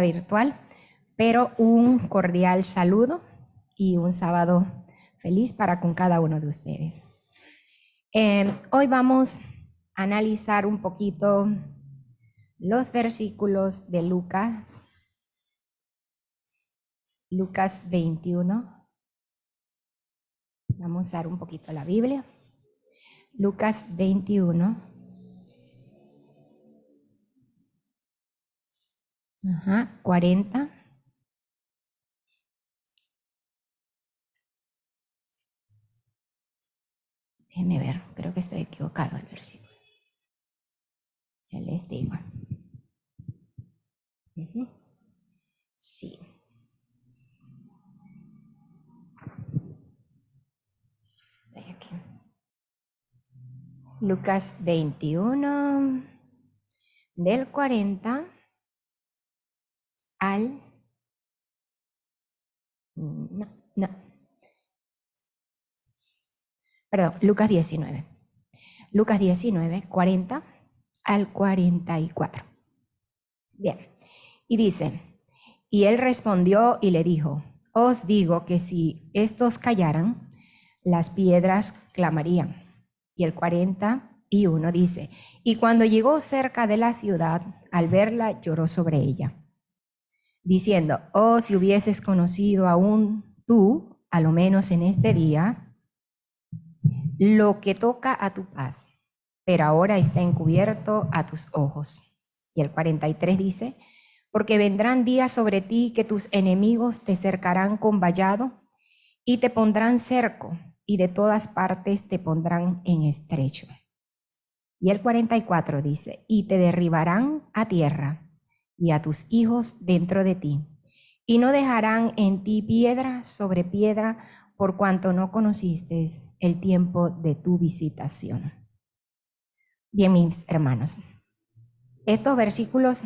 virtual, pero un cordial saludo y un sábado feliz para con cada uno de ustedes. Hoy vamos a analizar un poquito los versículos de Lucas 21. Vamos a usar un poquito la Biblia. Lucas 21. 40. Déjenme ver, creo que estoy equivocado el versículo. Ya les digo. Sí. Estoy aquí. Lucas 21, del 40 al... No. Perdón, Lucas 19. Lucas 19, 40 al 44. Bien, y dice, y él respondió y le dijo, os digo que si estos callaran, las piedras clamarían. Y el 41 dice, y cuando llegó cerca de la ciudad, al verla, lloró sobre ella, diciendo, oh, si hubieses conocido aún tú, a lo menos en este día, lo que toca a tu paz, pero ahora está encubierto a tus ojos. Y el 43 dice, porque vendrán días sobre ti que tus enemigos te cercarán con vallado y te pondrán cerco y de todas partes te pondrán en estrecho. Y el 44 dice, y te derribarán a tierra y a tus hijos dentro de ti, y no dejarán en ti piedra sobre piedra, por cuanto no conociste el tiempo de tu visitación. Bien, mis hermanos, estos versículos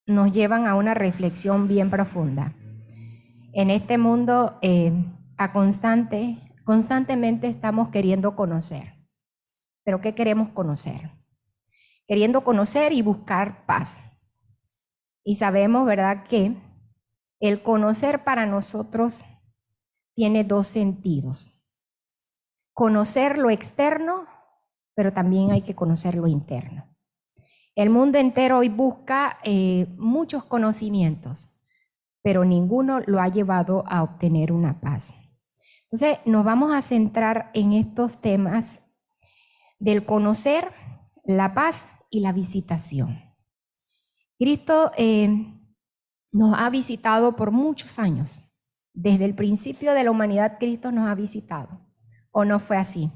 nos llevan a una reflexión bien profunda. En este mundo constantemente estamos queriendo conocer. ¿Pero qué queremos conocer? Queriendo conocer y buscar paz. Y sabemos, ¿verdad?, que el conocer para nosotros tiene dos sentidos. Conocer lo externo, pero también hay que conocer lo interno. El mundo entero hoy busca muchos conocimientos, pero ninguno lo ha llevado a obtener una paz. Entonces, nos vamos a centrar en estos temas del conocer, la paz y la visitación. Cristo nos ha visitado por muchos años. Desde el principio de la humanidad, Cristo nos ha visitado. ¿O no fue así?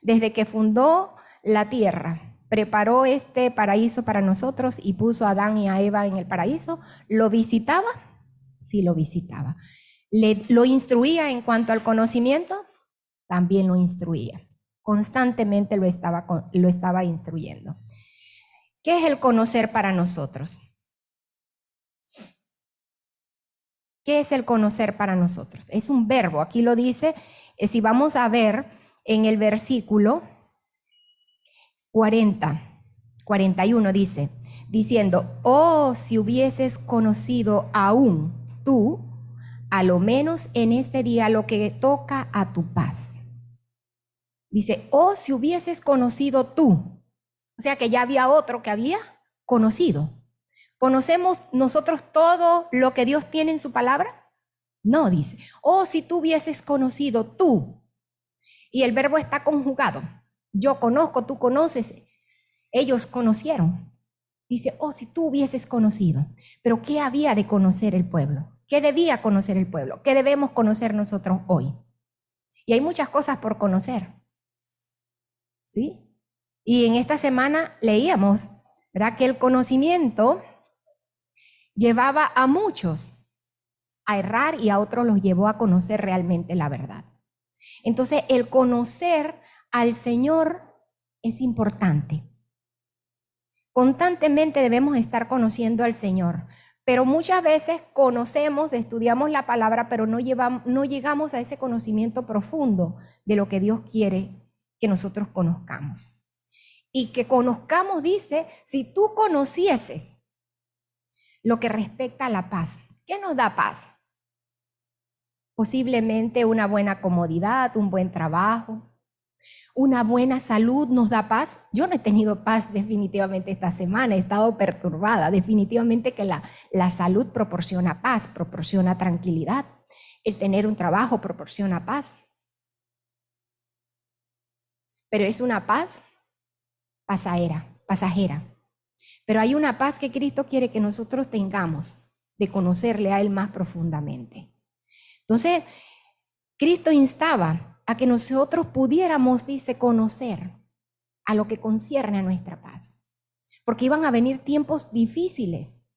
Desde que fundó la tierra, preparó este paraíso para nosotros y puso a Adán y a Eva en el paraíso. ¿Lo visitaba? Sí, lo visitaba. ¿Lo instruía en cuanto al conocimiento? También lo instruía. Constantemente lo estaba instruyendo. ¿Qué es el conocer para nosotros? ¿Qué es el conocer para nosotros? Es un verbo, aquí lo dice, si vamos a ver en el versículo 41 dice, diciendo, oh, si hubieses conocido aún tú, a lo menos en este día, lo que toca a tu paz. Dice, oh, si hubieses conocido tú. O sea que ya había otro que había conocido. ¿Conocemos nosotros todo lo que Dios tiene en su palabra? No, dice, oh, si tú hubieses conocido tú. Y el verbo está conjugado. Yo conozco, tú conoces. Ellos conocieron. Dice, oh, si tú hubieses conocido. Pero ¿qué había de conocer el pueblo? ¿Qué debía conocer el pueblo? ¿Qué debemos conocer nosotros hoy? Y hay muchas cosas por conocer. ¿Sí? Y en esta semana leíamos, ¿verdad?, que el conocimiento llevaba a muchos a errar y a otros los llevó a conocer realmente la verdad. Entonces, el conocer al Señor es importante. Constantemente debemos estar conociendo al Señor, pero muchas veces conocemos, estudiamos la palabra, pero no llegamos a ese conocimiento profundo de lo que Dios quiere que nosotros conozcamos. Y que conozcamos, dice, si tú conocieses. lo que respecta a la paz. ¿Qué nos da paz? Posiblemente una buena comodidad, un buen trabajo, una buena salud nos da paz. Yo no he tenido paz definitivamente esta semana, he estado perturbada. Definitivamente que la salud proporciona paz, proporciona tranquilidad. El tener un trabajo proporciona paz. Pero es una paz pasajera. Pero hay una paz que Cristo quiere que nosotros tengamos, de conocerle a Él más profundamente. Entonces, Cristo instaba a que nosotros pudiéramos, dice, conocer a lo que concierne a nuestra paz. Porque iban a venir tiempos difíciles,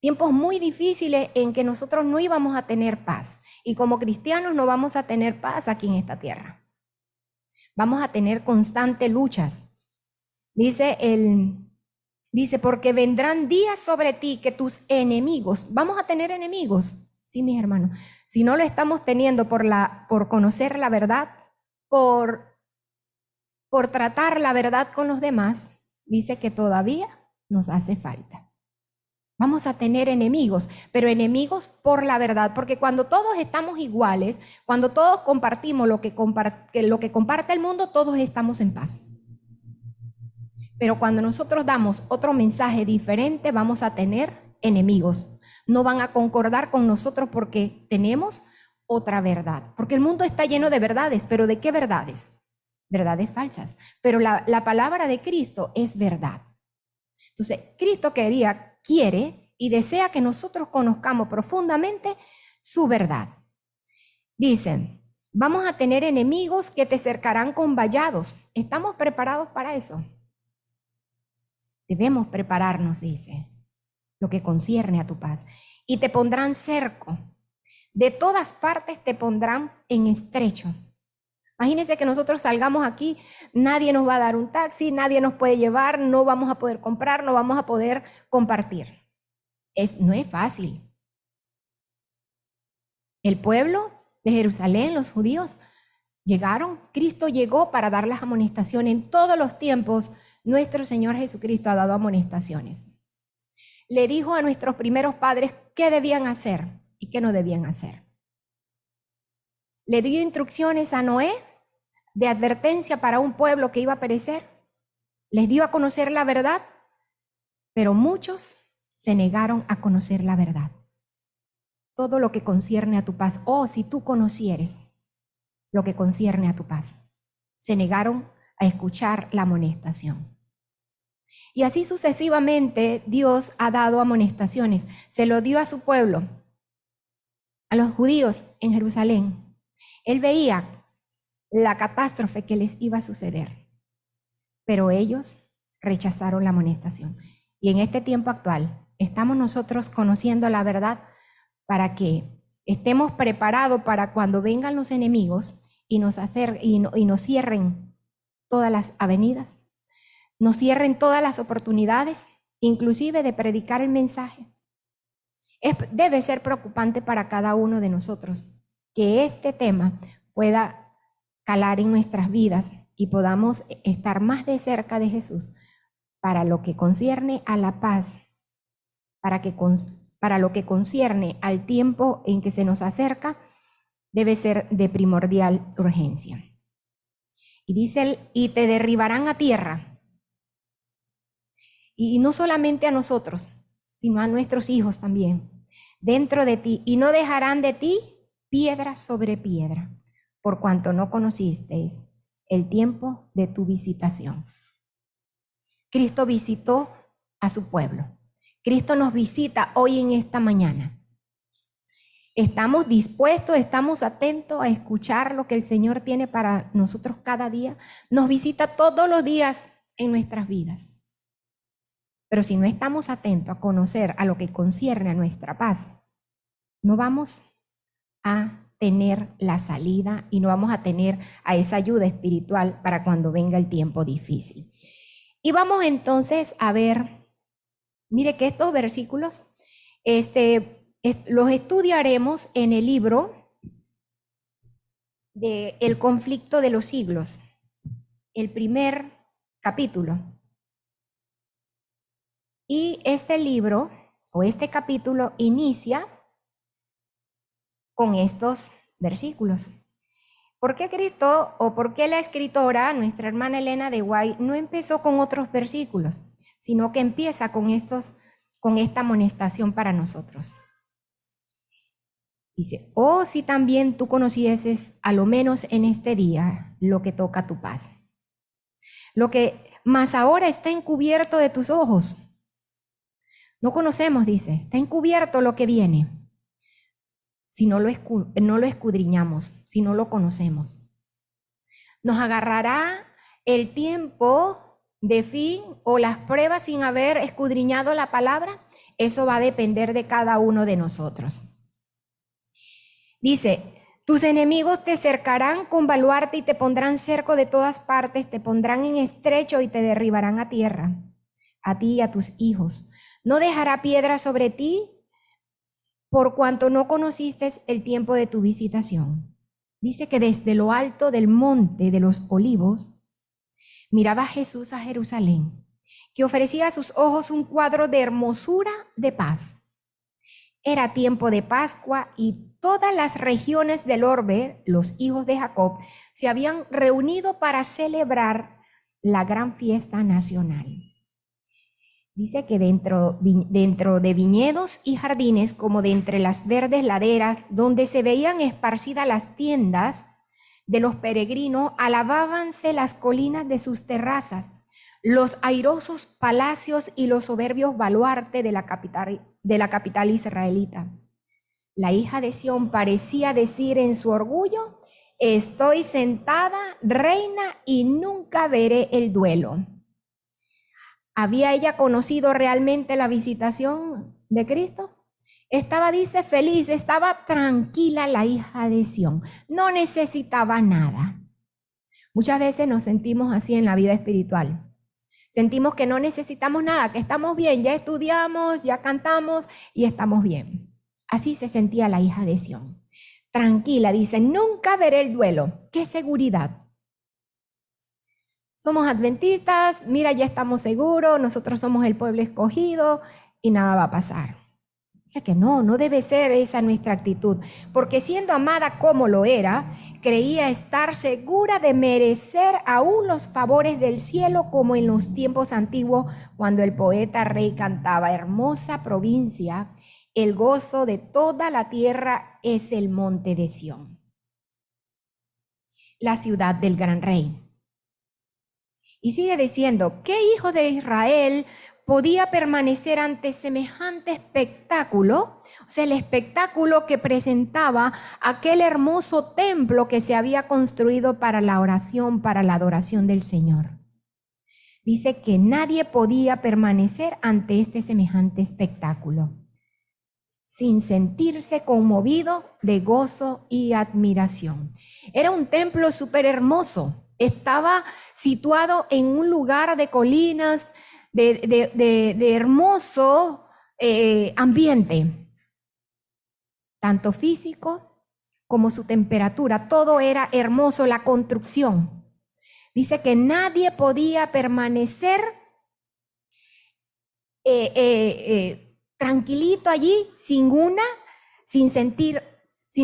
tiempos muy difíciles en que nosotros no íbamos a tener paz. Y como cristianos no vamos a tener paz aquí en esta tierra. Vamos a tener constantes luchas. Dice, porque vendrán días sobre ti que tus enemigos, vamos a tener enemigos, sí, mis hermanos, si no lo estamos teniendo por conocer la verdad, por tratar la verdad con los demás, dice que todavía nos hace falta. Vamos a tener enemigos, pero enemigos por la verdad, porque cuando todos estamos iguales, cuando todos compartimos lo que comparte el mundo, todos estamos en paz. Pero cuando nosotros damos otro mensaje diferente, vamos a tener enemigos. No van a concordar con nosotros porque tenemos otra verdad. Porque el mundo está lleno de verdades, pero ¿de qué verdades? Verdades falsas. Pero la palabra de Cristo es verdad. Entonces, Cristo quiere y desea que nosotros conozcamos profundamente su verdad. Dice, vamos a tener enemigos que te cercarán con vallados. ¿Estamos preparados para eso? Debemos prepararnos, dice, lo que concierne a tu paz. Y te pondrán cerco. De todas partes te pondrán en estrecho. Imagínense que nosotros salgamos aquí, nadie nos va a dar un taxi, nadie nos puede llevar, no vamos a poder comprar, no vamos a poder compartir. No es fácil. El pueblo de Jerusalén, los judíos, llegaron. Cristo llegó para dar las amonestaciones. En todos los tiempos, nuestro Señor Jesucristo ha dado amonestaciones. Le dijo a nuestros primeros padres qué debían hacer y qué no debían hacer. Le dio instrucciones a Noé de advertencia para un pueblo que iba a perecer. Les dio a conocer la verdad, pero muchos se negaron a conocer la verdad. Todo lo que concierne a tu paz, si tú conocieres lo que concierne a tu paz, se negaron a escuchar la amonestación. Y así sucesivamente Dios ha dado amonestaciones. Se lo dio a su pueblo, a los judíos en Jerusalén. Él veía la catástrofe que les iba a suceder, pero ellos rechazaron la amonestación. Y en este tiempo actual estamos nosotros conociendo la verdad para que estemos preparados para cuando vengan los enemigos y nos cierren todas las avenidas, nos cierren todas las oportunidades, inclusive de predicar el mensaje. Debe ser preocupante para cada uno de nosotros que este tema pueda calar en nuestras vidas y podamos estar más de cerca de Jesús para lo que concierne a la paz, para lo que concierne al tiempo en que se nos acerca, debe ser de primordial urgencia. Y dice él, y te derribarán a tierra. Y no solamente a nosotros, sino a nuestros hijos también, dentro de ti, y no dejarán de ti piedra sobre piedra, por cuanto no conocisteis el tiempo de tu visitación. Cristo visitó a su pueblo. Cristo nos visita hoy en esta mañana. ¿Estamos dispuestos, estamos atentos a escuchar lo que el Señor tiene para nosotros cada día? Nos visita todos los días en nuestras vidas. Pero si no estamos atentos a conocer a lo que concierne a nuestra paz, no vamos a tener la salida y no vamos a tener a esa ayuda espiritual para cuando venga el tiempo difícil. Y vamos entonces a ver, mire que estos versículos los estudiaremos en el libro de El conflicto de los siglos, el primer capítulo. Y este libro, o este capítulo inicia con estos versículos. ¿Por qué Cristo o por qué la escritora, nuestra hermana Elena de White, no empezó con otros versículos, sino que empieza con esta amonestación para nosotros? Dice, oh, si también tú conocieses, a lo menos en este día, lo que toca tu paz. Lo que más ahora está encubierto de tus ojos. No conocemos, dice, está encubierto lo que viene. Si no lo escudriñamos, si no lo conocemos. Nos agarrará el tiempo de fin o las pruebas sin haber escudriñado la palabra. Eso va a depender de cada uno de nosotros. Dice, tus enemigos te cercarán con baluarte y te pondrán cerco de todas partes, te pondrán en estrecho y te derribarán a tierra, a ti y a tus hijos. No dejará piedra sobre ti, por cuanto no conociste el tiempo de tu visitación. Dice que desde lo alto del monte de los olivos, miraba Jesús a Jerusalén, que ofrecía a sus ojos un cuadro de hermosura, de paz. Era tiempo de Pascua y todas las regiones del orbe, los hijos de Jacob, se habían reunido para celebrar la gran fiesta nacional. Dice que dentro de viñedos y jardines, como de entre las verdes laderas, donde se veían esparcidas las tiendas de los peregrinos, alabábanse las colinas de sus terrazas, los airosos palacios y los soberbios baluartes de la capital israelita. La hija de Sión parecía decir en su orgullo, estoy sentada, reina, y nunca veré el duelo. ¿Había ella conocido realmente la visitación de Cristo? Estaba, dice, feliz, estaba tranquila la hija de Sión, no necesitaba nada. Muchas veces nos sentimos así en la vida espiritual. Sentimos que no necesitamos nada, que estamos bien, ya estudiamos, ya cantamos y estamos bien. Así se sentía la hija de Sión. Tranquila, dice, nunca veré el duelo. ¡Qué seguridad! Somos adventistas, mira, ya estamos seguros, nosotros somos el pueblo escogido y nada va a pasar. O sea que no debe ser esa nuestra actitud, porque siendo amada como lo era, creía estar segura de merecer aún los favores del cielo, como en los tiempos antiguos, cuando el poeta rey cantaba, hermosa provincia, el gozo de toda la tierra es el monte de Sión, la ciudad del gran rey. Y sigue diciendo, ¿qué hijo de Israel podía permanecer ante semejante espectáculo? O sea, el espectáculo que presentaba aquel hermoso templo que se había construido para la oración, para la adoración del Señor. Dice que nadie podía permanecer ante este semejante espectáculo sin sentirse conmovido de gozo y admiración. Era un templo súper hermoso. Estaba situado en un lugar de colinas, de hermoso ambiente, tanto físico como su temperatura, todo era hermoso, la construcción. Dice que nadie podía permanecer tranquilito allí sin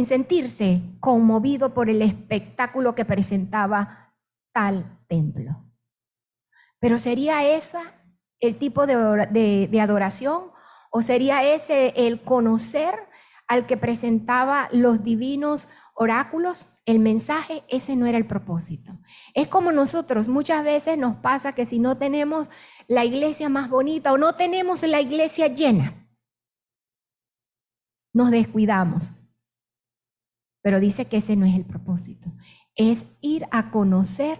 sentirse conmovido por el espectáculo que presentaba tal templo. Pero ¿sería esa el tipo de adoración? ¿O sería ese el conocer al que presentaba los divinos oráculos? El mensaje, ese no era el propósito. Es como nosotros, muchas veces nos pasa que si no tenemos la iglesia más bonita o no tenemos la iglesia llena, nos descuidamos. Pero dice que ese no es el propósito. Es ir a conocer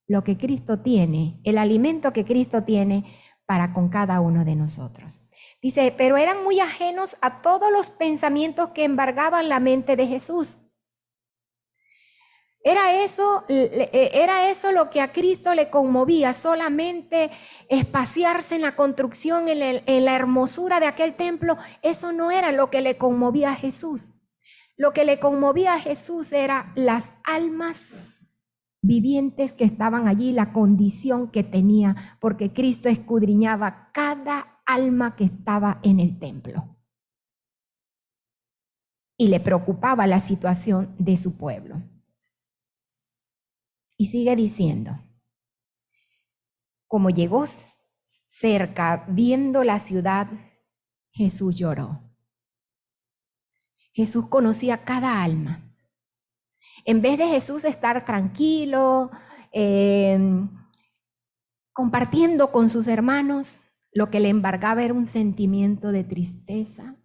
lo que Cristo tiene, el alimento que Cristo tiene para con cada uno de nosotros. Dice, pero eran muy ajenos a todos los pensamientos que embargaban la mente de Jesús. Era eso lo que a Cristo le conmovía, solamente espaciarse en la construcción, en la hermosura de aquel templo. Eso no era lo que le conmovía a Jesús. Lo que le conmovía a Jesús era las almas vivientes que estaban allí, la condición que tenía, porque Cristo escudriñaba cada alma que estaba en el templo. Y le preocupaba la situación de su pueblo. Y sigue diciendo, como llegó cerca, viendo la ciudad, Jesús lloró. Jesús conocía cada alma. En vez de Jesús estar tranquilo, compartiendo con sus hermanos, lo que le embargaba era un sentimiento de tristeza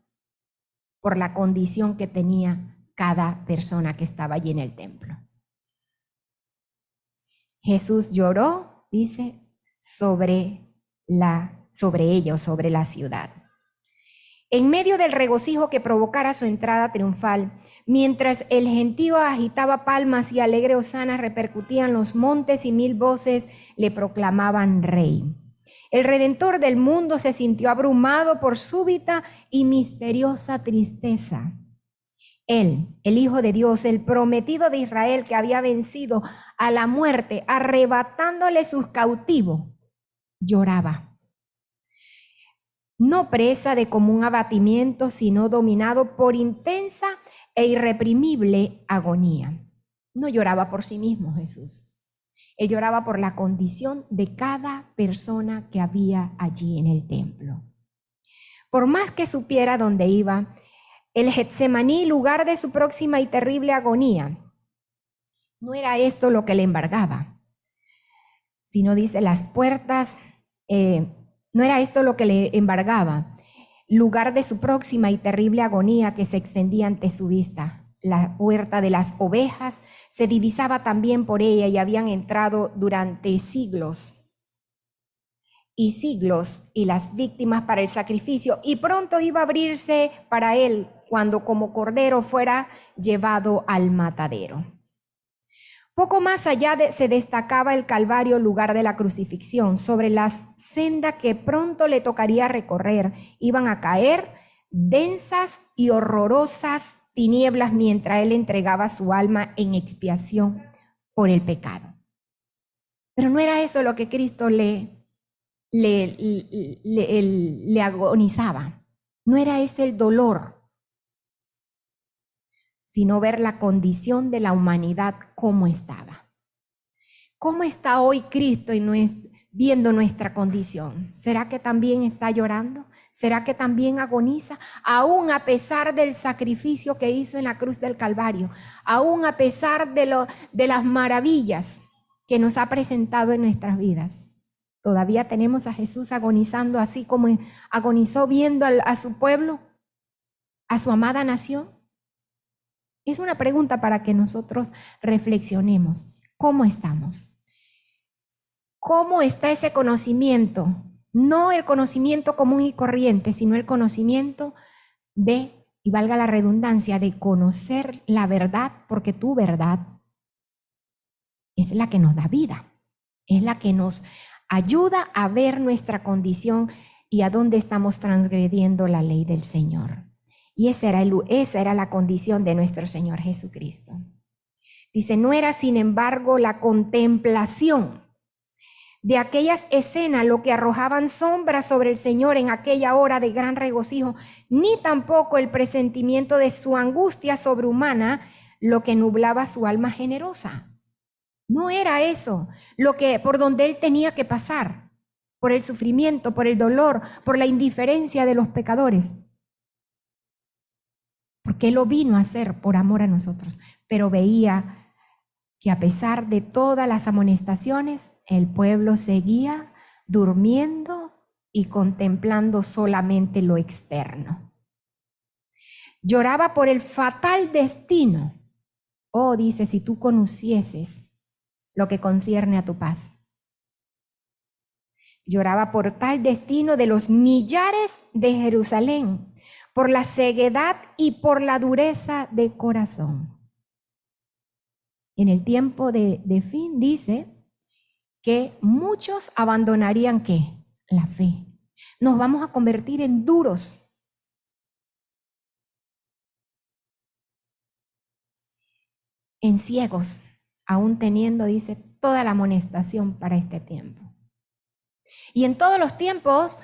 por la condición que tenía cada persona que estaba allí en el templo. Jesús lloró, dice, sobre ella o sobre la ciudad. En medio del regocijo que provocara su entrada triunfal, mientras el gentío agitaba palmas y alegre hosanas repercutían los montes y 1000 voces le proclamaban rey. El Redentor del mundo se sintió abrumado por súbita y misteriosa tristeza. Él, el Hijo de Dios, el prometido de Israel que había vencido a la muerte, arrebatándole sus cautivos, lloraba. No presa de común abatimiento, sino dominado por intensa e irreprimible agonía. No lloraba por sí mismo Jesús. Él lloraba por la condición de cada persona que había allí en el templo. Por más que supiera dónde iba, el Getsemaní, lugar de su próxima y terrible agonía, no era esto lo que le embargaba, sino dice las puertas, no era esto lo que le embargaba, lugar de su próxima y terrible agonía que se extendía ante su vista. La puerta de las ovejas se divisaba también por ella y habían entrado durante siglos y las víctimas para el sacrificio, y pronto iba a abrirse para él cuando como cordero fuera llevado al matadero. Poco más allá se destacaba el Calvario, lugar de la crucifixión. Sobre la senda que pronto le tocaría recorrer iban a caer densas y horrorosas tinieblas mientras él entregaba su alma en expiación por el pecado. Pero no era eso lo que Cristo le agonizaba. No era ese el dolor, sino ver la condición de la humanidad cómo estaba. ¿Cómo está hoy Cristo viendo nuestra condición? ¿Será que también está llorando? ¿Será que también agoniza? Aún a pesar del sacrificio que hizo en la cruz del Calvario, aún a pesar de las maravillas que nos ha presentado en nuestras vidas, ¿todavía tenemos a Jesús agonizando así como agonizó viendo a su pueblo, a su amada nación? Es una pregunta para que nosotros reflexionemos. ¿Cómo estamos? ¿Cómo está ese conocimiento? No el conocimiento común y corriente, sino el conocimiento de, y valga la redundancia, de conocer la verdad, porque tu verdad es la que nos da vida, es la que nos ayuda a ver nuestra condición y a dónde estamos transgrediendo la ley del Señor. Y esa era la condición de nuestro Señor Jesucristo. Dice, no era sin embargo la contemplación de aquellas escenas lo que arrojaban sombras sobre el Señor en aquella hora de gran regocijo, ni tampoco el presentimiento de su angustia sobrehumana lo que nublaba su alma generosa. No era eso por donde él tenía que pasar, por el sufrimiento, por el dolor, por la indiferencia de los pecadores. Porque él lo vino a hacer por amor a nosotros, pero veía que a pesar de todas las amonestaciones, el pueblo seguía durmiendo y contemplando solamente lo externo. Lloraba por el fatal destino. Oh, dice, si tú conocieses lo que concierne a tu paz. Lloraba por tal destino de los millares de Jerusalén, por la ceguedad y por la dureza de corazón. En el tiempo de fin dice que muchos abandonarían ¿qué? La fe. Nos vamos a convertir en duros. En ciegos, aún teniendo, dice, toda la amonestación para este tiempo. Y en todos los tiempos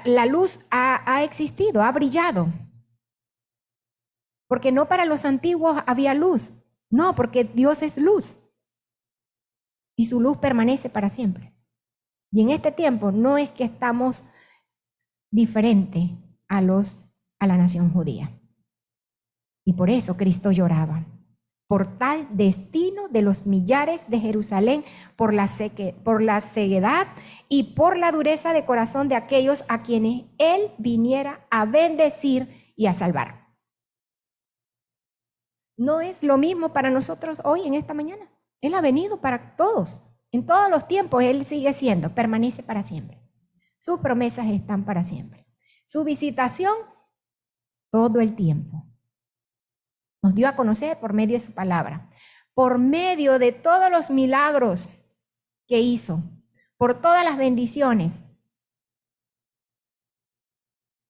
la luz ha existido, ha brillado. Porque no para los antiguos había luz. No, porque Dios es luz. Y su luz permanece para siempre. Y en este tiempo no es que estamos diferente a la nación judía. Y por eso Cristo lloraba, por tal destino de los millares de Jerusalén, por la ceguedad y por la dureza de corazón de aquellos a quienes Él viniera a bendecir y a salvar. No es lo mismo para nosotros hoy, en esta mañana. Él ha venido para todos. En todos los tiempos Él sigue siendo, permanece para siempre. Sus promesas están para siempre. Su visitación, todo el tiempo. Nos dio a conocer por medio de su palabra, por medio de todos los milagros que hizo, por todas las bendiciones,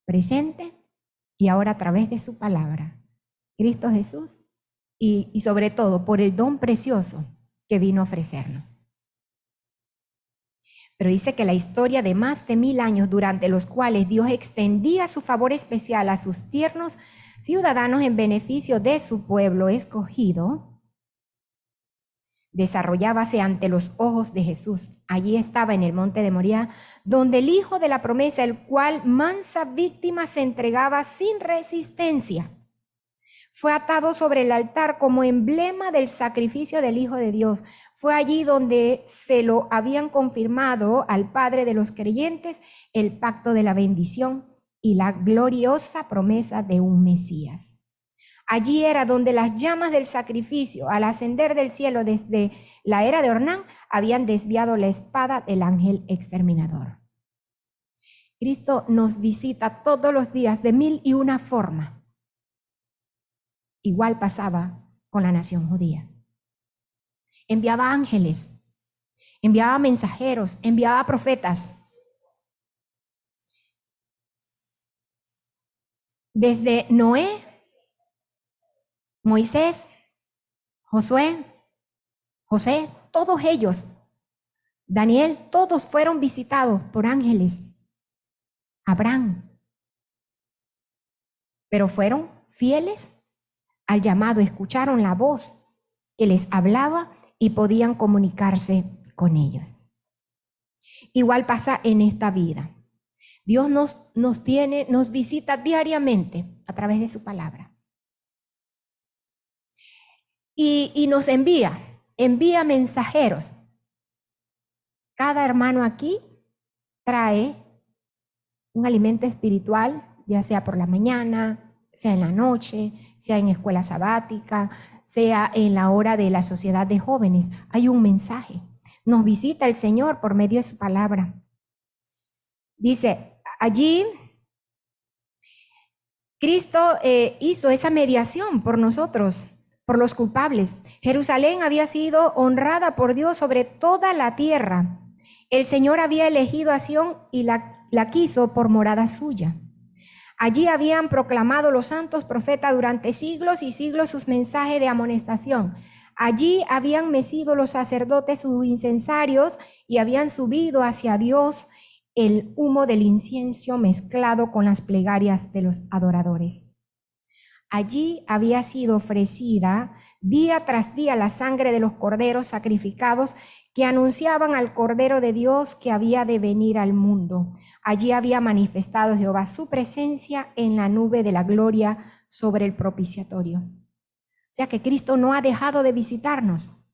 presente y ahora a través de su palabra, Cristo Jesús, y sobre todo por el don precioso que vino a ofrecernos. Pero dice que la historia de más de 1000 años durante los cuales Dios extendía su favor especial a sus tiernos ciudadanos en beneficio de su pueblo escogido, desarrollábase ante los ojos de Jesús. Allí estaba en el monte de Moriah, donde el Hijo de la promesa, el cual mansa víctima se entregaba sin resistencia, fue atado sobre el altar como emblema del sacrificio del Hijo de Dios. Fue allí donde se lo habían confirmado al Padre de los creyentes el pacto de la bendición y la gloriosa promesa de un Mesías. Allí era donde las llamas del sacrificio, al ascender del cielo desde la era de Ornán, habían desviado la espada del ángel exterminador. Cristo nos visita todos los días de 1001 forma. Igual pasaba con la nación judía. Enviaba ángeles, enviaba mensajeros, enviaba profetas. Desde Noé, Moisés, Josué, José, todos ellos, Daniel, todos fueron visitados por ángeles. Abraham. Pero fueron fieles al llamado, escucharon la voz que les hablaba y podían comunicarse con ellos. Igual pasa en esta vida. Dios nos visita diariamente a través de su palabra. Y nos envía mensajeros. Cada hermano aquí trae un alimento espiritual, ya sea por la mañana, sea en la noche, sea en escuela sabática, sea en la hora de la sociedad de jóvenes. Hay un mensaje. Nos visita el Señor por medio de su palabra. Dice, allí Cristo hizo esa mediación por nosotros, por los culpables. Jerusalén había sido honrada por Dios sobre toda la tierra. El Señor había elegido a Sión y la quiso por morada suya. Allí habían proclamado los santos profetas durante siglos y siglos sus mensajes de amonestación. Allí habían mecido los sacerdotes sus incensarios y habían subido hacia Dios el humo del incienso mezclado con las plegarias de los adoradores. Allí había sido ofrecida día tras día la sangre de los corderos sacrificados que anunciaban al Cordero de Dios que había de venir al mundo. Allí había manifestado Jehová su presencia en la nube de la gloria sobre el propiciatorio. O sea que Cristo no ha dejado de visitarnos.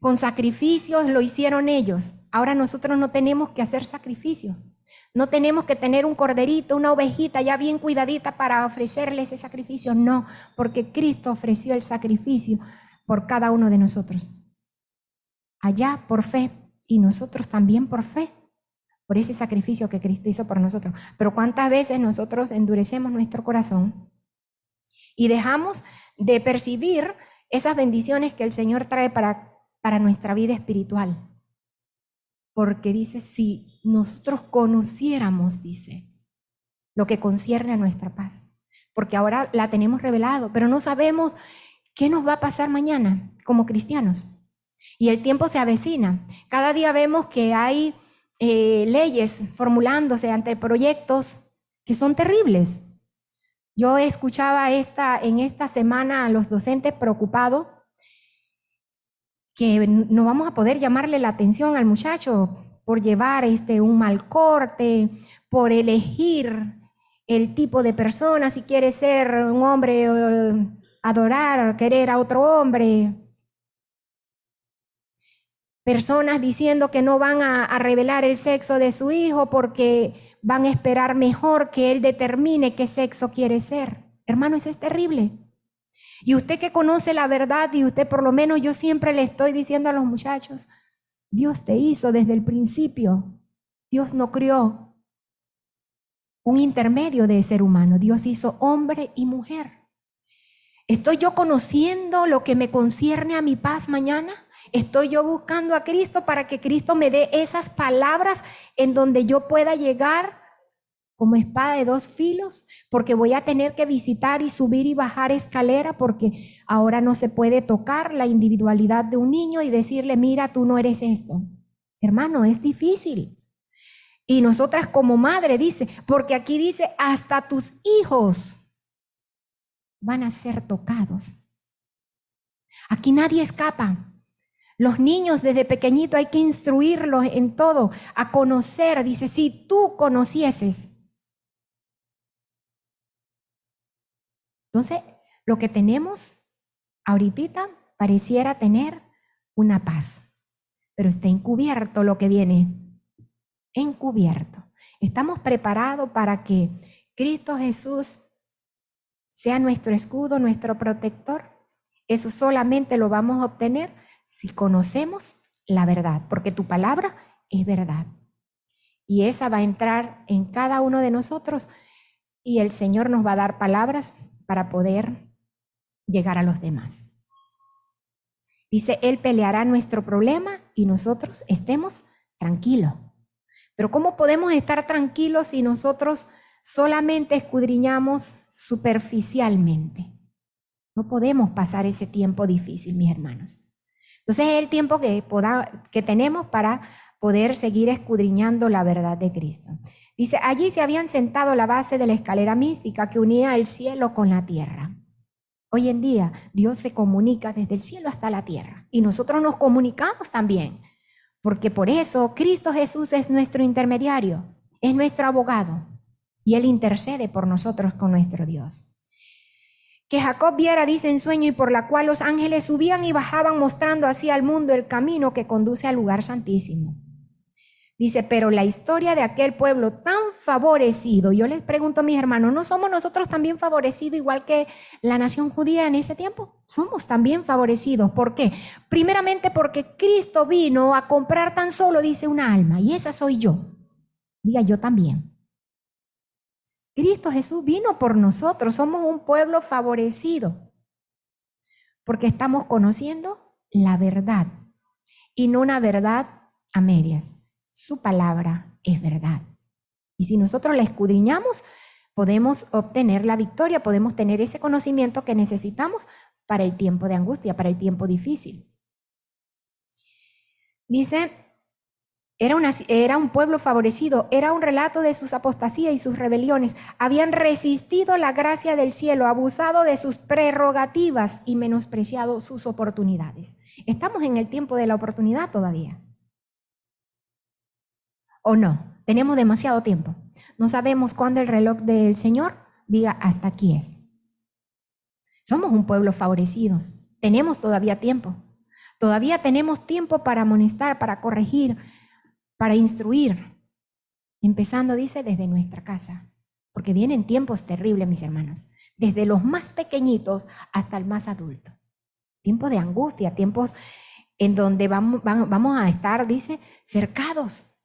Con sacrificios lo hicieron ellos. Ahora nosotros no tenemos que hacer sacrificios. No tenemos que tener un corderito, una ovejita ya bien cuidadita para ofrecerle ese sacrificio. No, porque Cristo ofreció el sacrificio por cada uno de nosotros. Allá por fe y nosotros también por fe, por ese sacrificio que Cristo hizo por nosotros. Pero ¿cuántas veces nosotros endurecemos nuestro corazón y dejamos de percibir esas bendiciones que el Señor trae para nuestra vida espiritual? Porque dice, si nosotros conociéramos, dice, lo que concierne a nuestra paz, porque ahora la tenemos revelado, pero no sabemos qué nos va a pasar mañana como cristianos. Y el tiempo se avecina. Cada día vemos que hay leyes formulándose ante proyectos que son terribles. Yo escuchaba en esta semana a los docentes preocupados que no vamos a poder llamarle la atención al muchacho por llevar un mal corte, por elegir el tipo de persona, si quiere ser un hombre, adorar, querer a otro hombre. Personas diciendo que no van a revelar el sexo de su hijo porque van a esperar mejor que él determine qué sexo quiere ser. Hermano, eso es terrible. Y usted que conoce la verdad, y usted por lo menos, yo siempre le estoy diciendo a los muchachos, Dios te hizo desde el principio. Dios no crió un intermedio de ser humano. Dios hizo hombre y mujer. ¿Estoy yo conociendo lo que me concierne a mi paz mañana? ¿Estoy yo buscando a Cristo para que Cristo me dé esas palabras en donde yo pueda llegar como espada de dos filos? Porque voy a tener que visitar y subir y bajar escalera, porque ahora no se puede tocar la individualidad de un niño y decirle, mira, tú no eres esto. Hermano, es difícil. Y nosotras como madre dice, porque aquí dice, hasta tus hijos van a ser tocados. Aquí nadie escapa. Los niños desde pequeñito hay que instruirlos en todo, a conocer. Dice, si tú conocieses. Entonces, lo que tenemos ahorita pareciera tener una paz, pero está encubierto lo que viene. Encubierto. Estamos preparados para que Cristo Jesús sea nuestro escudo, nuestro protector. Eso solamente lo vamos a obtener si conocemos la verdad, porque tu palabra es verdad. Y esa va a entrar en cada uno de nosotros y el Señor nos va a dar palabras para poder llegar a los demás. Dice, Él peleará nuestro problema y nosotros estemos tranquilos. Pero ¿cómo podemos estar tranquilos si nosotros solamente escudriñamos superficialmente? No podemos pasar ese tiempo difícil, mis hermanos. Entonces es el tiempo que tenemos para poder seguir escudriñando la verdad de Cristo. Dice, allí se habían sentado a la base de la escalera mística que unía el cielo con la tierra. Hoy en día Dios se comunica desde el cielo hasta la tierra y nosotros nos comunicamos también, porque por eso Cristo Jesús es nuestro intermediario, es nuestro abogado y Él intercede por nosotros con nuestro Dios. Que Jacob viera, dice en sueño, y por la cual los ángeles subían y bajaban mostrando así al mundo el camino que conduce al lugar santísimo. Dice, pero la historia de aquel pueblo tan favorecido, yo les pregunto a mis hermanos, ¿no somos nosotros también favorecidos igual que la nación judía en ese tiempo? Somos también favorecidos. ¿Por qué? Primeramente porque Cristo vino a comprar tan solo, dice, una alma, y esa soy yo. Diga, yo también. Cristo Jesús vino por nosotros, somos un pueblo favorecido, porque estamos conociendo la verdad, y no una verdad a medias. Su palabra es verdad. Y si nosotros la escudriñamos, podemos obtener la victoria, podemos tener ese conocimiento que necesitamos para el tiempo de angustia, para el tiempo difícil. Dice, era un pueblo favorecido, era un relato de sus apostasías y sus rebeliones. Habían resistido la gracia del cielo, abusado de sus prerrogativas y menospreciado sus oportunidades. Estamos en el tiempo de la oportunidad todavía. ¿O no? Tenemos demasiado tiempo. No sabemos cuándo el reloj del Señor diga hasta aquí es. Somos un pueblo favorecidos. Tenemos todavía tiempo. Todavía tenemos tiempo para amonestar, para corregir, para instruir. Empezando, dice, desde nuestra casa. Porque vienen tiempos terribles, mis hermanos. Desde los más pequeñitos hasta el más adulto. Tiempos de angustia, tiempos en donde vamos a estar, dice, cercados.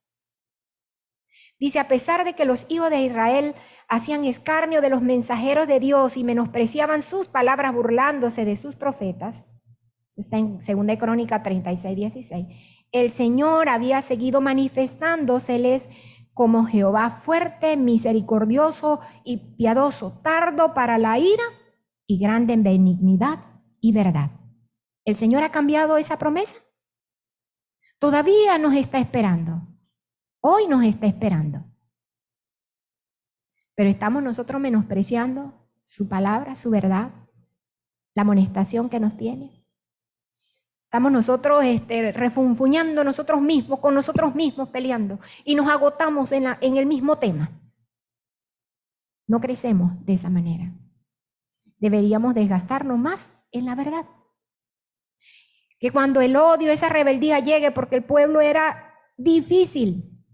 Dice, a pesar de que los hijos de Israel hacían escarnio de los mensajeros de Dios y menospreciaban sus palabras burlándose de sus profetas, eso está en 2 Crónicas 36, 16, el Señor había seguido manifestándoseles como Jehová fuerte, misericordioso y piadoso, tardo para la ira y grande en benignidad y verdad. ¿El Señor ha cambiado esa promesa? Todavía nos está esperando. Hoy nos está esperando. Pero estamos nosotros menospreciando su palabra, su verdad, la amonestación que nos tiene. Estamos nosotros refunfuñando nosotros mismos, con nosotros mismos peleando, y nos agotamos en el mismo tema. No crecemos de esa manera. Deberíamos desgastarnos más en la verdad. Que cuando el odio, esa rebeldía llegue, porque el pueblo era difícil,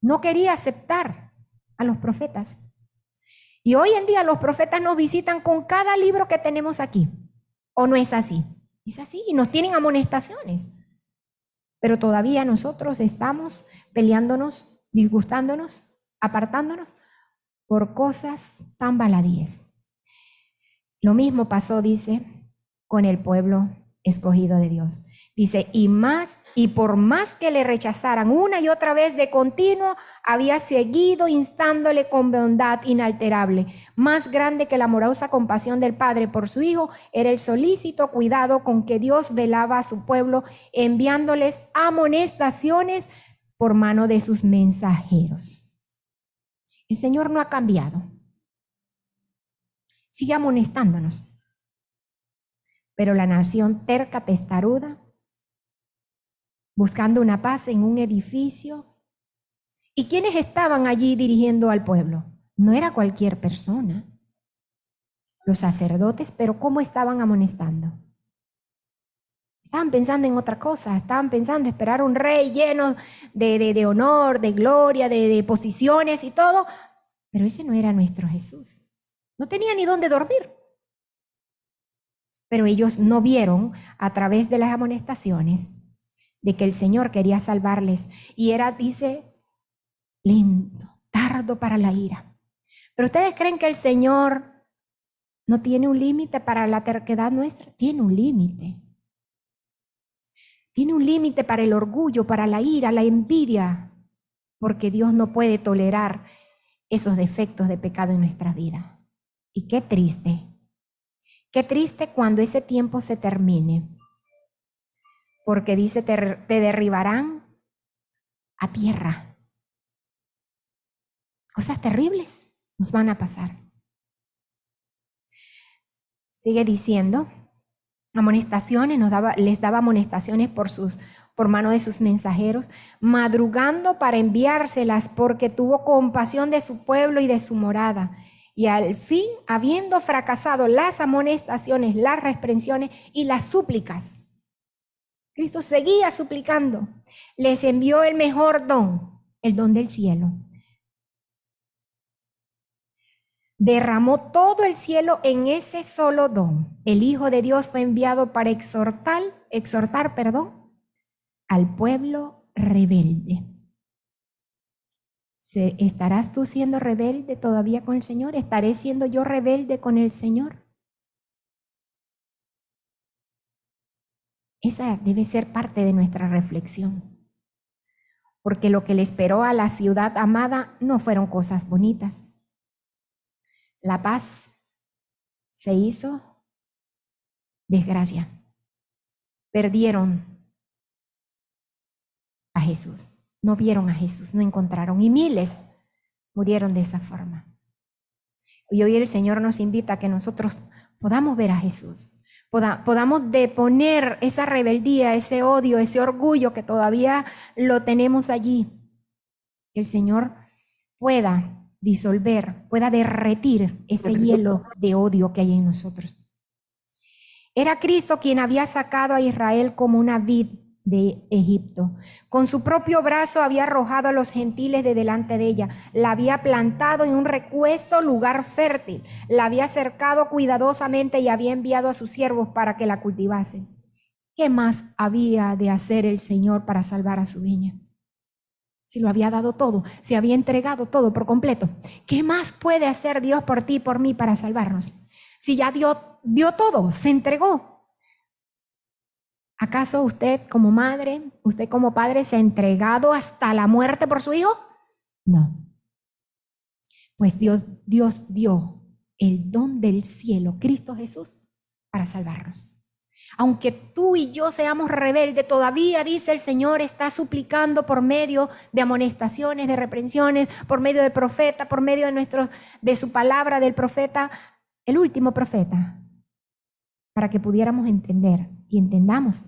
no quería aceptar a los profetas. Y hoy en día los profetas nos visitan con cada libro que tenemos aquí. ¿O no es así? Es así, y nos tienen amonestaciones. Pero todavía nosotros estamos peleándonos, disgustándonos, apartándonos por cosas tan baladíes. Lo mismo pasó, dice, con el pueblo escogido de Dios. Dice, y por más que le rechazaran una y otra vez de continuo, había seguido instándole con bondad inalterable. Más grande que la amorosa compasión del Padre por su Hijo, era el solícito cuidado con que Dios velaba a su pueblo, enviándoles amonestaciones por mano de sus mensajeros. El Señor no ha cambiado. Sigue amonestándonos. Pero la nación terca, testaruda, buscando una paz en un edificio. ¿Y quiénes estaban allí dirigiendo al pueblo? No era cualquier persona. Los sacerdotes, pero ¿cómo estaban amonestando? Estaban pensando en otra cosa, estaban pensando en esperar un rey lleno de honor, de gloria, de posiciones y todo, pero ese no era nuestro Jesús. No tenía ni dónde dormir. Pero ellos no vieron a través de las amonestaciones de que el Señor quería salvarles. Y era, dice, lento, tardo para la ira. Pero ustedes creen que el Señor no tiene un límite para la terquedad nuestra. Tiene un límite. Tiene un límite para el orgullo, para la ira, la envidia, porque Dios no puede tolerar esos defectos de pecado en nuestra vida. Y qué triste cuando ese tiempo se termine, porque dice, te derribarán a tierra. Cosas terribles nos van a pasar. Sigue diciendo, amonestaciones, les daba amonestaciones por mano de sus mensajeros, madrugando para enviárselas, porque tuvo compasión de su pueblo y de su morada. Y al fin, habiendo fracasado las amonestaciones, las reprensiones y las súplicas, Cristo seguía suplicando, les envió el mejor don, el don del cielo. Derramó todo el cielo en ese solo don. El Hijo de Dios fue enviado para exhortar, al pueblo rebelde. ¿Estarás tú siendo rebelde todavía con el Señor? ¿Estaré siendo yo rebelde con el Señor? Esa debe ser parte de nuestra reflexión. Porque lo que le esperó a la ciudad amada no fueron cosas bonitas. La paz se hizo desgracia. Perdieron a Jesús. No vieron a Jesús, no encontraron. Y miles murieron de esa forma. Y hoy el Señor nos invita a que nosotros podamos ver a Jesús. Podamos deponer esa rebeldía, ese odio, ese orgullo que todavía lo tenemos allí. Que el Señor pueda disolver, pueda derretir ese hielo de odio que hay en nosotros. Era Cristo quien había sacado a Israel como una vid de Egipto. Con su propio brazo había arrojado a los gentiles de delante de ella. La había plantado en un recuesto lugar fértil. La había cercado cuidadosamente y había enviado a sus siervos para que la cultivasen. ¿Qué más había de hacer el Señor para salvar a su viña? Si lo había dado todo, si había entregado todo por completo. ¿Qué más puede hacer Dios por ti y por mí para salvarnos? Si ya dio todo, se entregó. ¿Acaso usted como madre, usted como padre se ha entregado hasta la muerte por su hijo? No. Pues Dios dio el don del cielo, Cristo Jesús, para salvarnos. Aunque tú y yo seamos rebeldes, todavía, dice el Señor, está suplicando por medio de amonestaciones, de reprensiones, por medio del profeta, por medio de su palabra, del profeta, el último profeta, para que pudiéramos entender y entendamos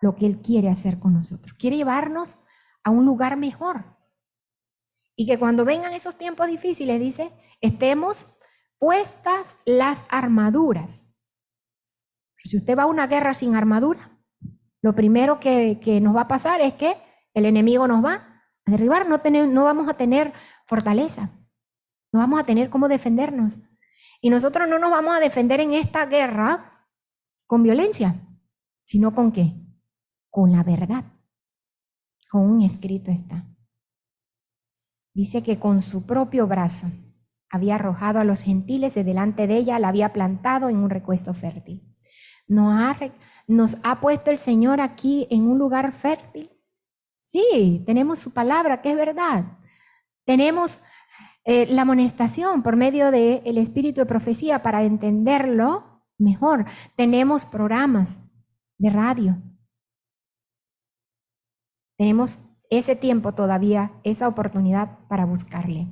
lo que Él quiere hacer con nosotros. Quiere llevarnos a un lugar mejor. Y que cuando vengan esos tiempos difíciles, dice, estemos puestas las armaduras. Si usted va a una guerra sin armadura, lo primero que nos va a pasar es que el enemigo nos va a derribar, no vamos a tener fortaleza, no vamos a tener cómo defendernos. Y nosotros no nos vamos a defender en esta guerra con violencia, sino ¿con qué? Con la verdad. Con un escrito está. Dice que con su propio brazo había arrojado a los gentiles de delante de ella, la había plantado en un recuesto fértil. Nos ha puesto el Señor aquí en un lugar fértil. Sí, tenemos su palabra, que es verdad. Tenemos la amonestación por medio del espíritu de profecía para entenderlo mejor. Tenemos programas de radio. Tenemos ese tiempo todavía, esa oportunidad para buscarle.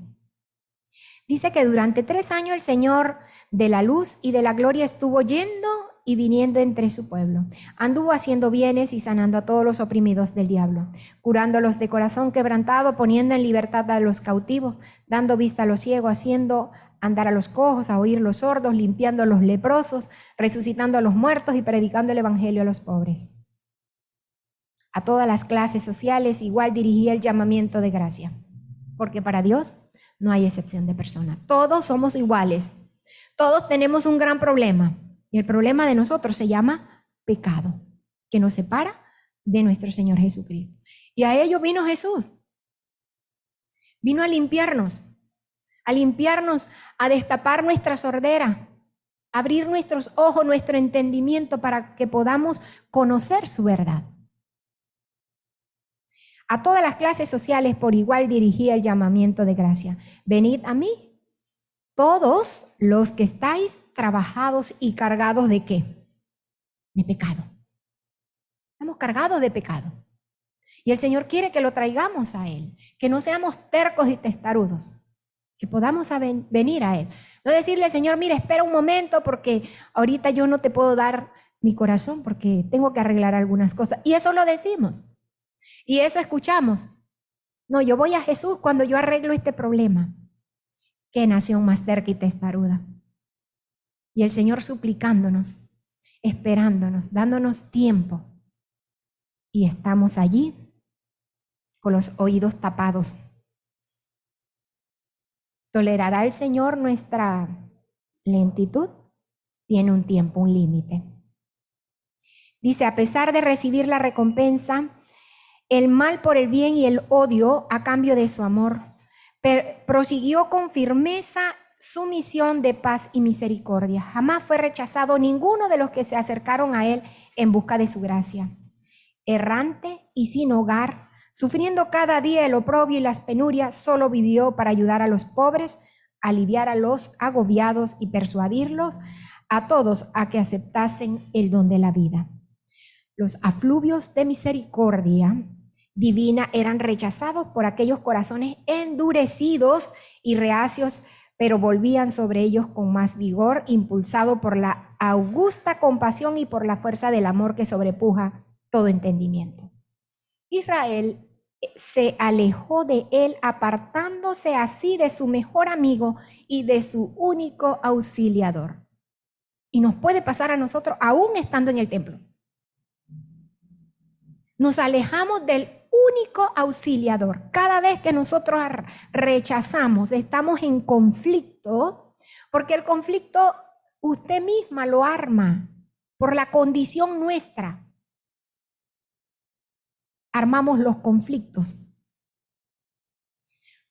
Dice que durante 3 años el Señor de la luz y de la gloria estuvo yendo y viniendo entre su pueblo. Anduvo haciendo bienes y sanando a todos los oprimidos del diablo, curándolos de corazón quebrantado, poniendo en libertad a los cautivos, dando vista a los ciegos, haciendo andar a los cojos, a oír los sordos, limpiando a los leprosos, resucitando a los muertos y predicando el evangelio a los pobres. A todas las clases sociales igual dirigía el llamamiento de gracia, porque para Dios no hay excepción de persona. Todos somos iguales, todos tenemos un gran problema. Y el problema de nosotros se llama pecado, que nos separa de nuestro Señor Jesucristo. Y a ello vino Jesús. Vino a limpiarnos, a destapar nuestra sordera, a abrir nuestros ojos, nuestro entendimiento para que podamos conocer su verdad. A todas las clases sociales por igual dirigía el llamamiento de gracia. Venid a mí, todos los que estáis trabajados y cargados ¿de qué? De pecado. Estamos cargados de pecado. Y el Señor quiere que lo traigamos a Él, que no seamos tercos y testarudos, que podamos venir a Él. No decirle, Señor, mira, espera un momento porque ahorita yo no te puedo dar mi corazón porque tengo que arreglar algunas cosas. Y eso lo decimos. Y eso escuchamos. No, yo voy a Jesús cuando yo arreglo este problema. Qué nación más terca y testaruda. Y el Señor suplicándonos, esperándonos, dándonos tiempo. Y estamos allí con los oídos tapados. ¿Tolerará el Señor nuestra lentitud? Tiene un tiempo, un límite. Dice, a pesar de recibir la recompensa, el mal por el bien y el odio a cambio de su amor, prosiguió con firmeza su misión de paz y misericordia. Jamás fue rechazado ninguno de los que se acercaron a él en busca de su gracia. Errante y sin hogar, sufriendo cada día el oprobio y las penurias, solo vivió para ayudar a los pobres, aliviar a los agobiados y persuadirlos a todos a que aceptasen el don de la vida. Los afluvios de misericordia divina eran rechazados por aquellos corazones endurecidos y reacios, pero volvían sobre ellos con más vigor, impulsado por la augusta compasión y por la fuerza del amor que sobrepuja todo entendimiento. Israel se alejó de él, apartándose así de su mejor amigo y de su único auxiliador. Y nos puede pasar a nosotros aún estando en el templo. Nos alejamos del único auxiliador. Cada vez que nosotros rechazamos, estamos en conflicto, porque el conflicto usted misma lo arma por la condición nuestra. Armamos los conflictos.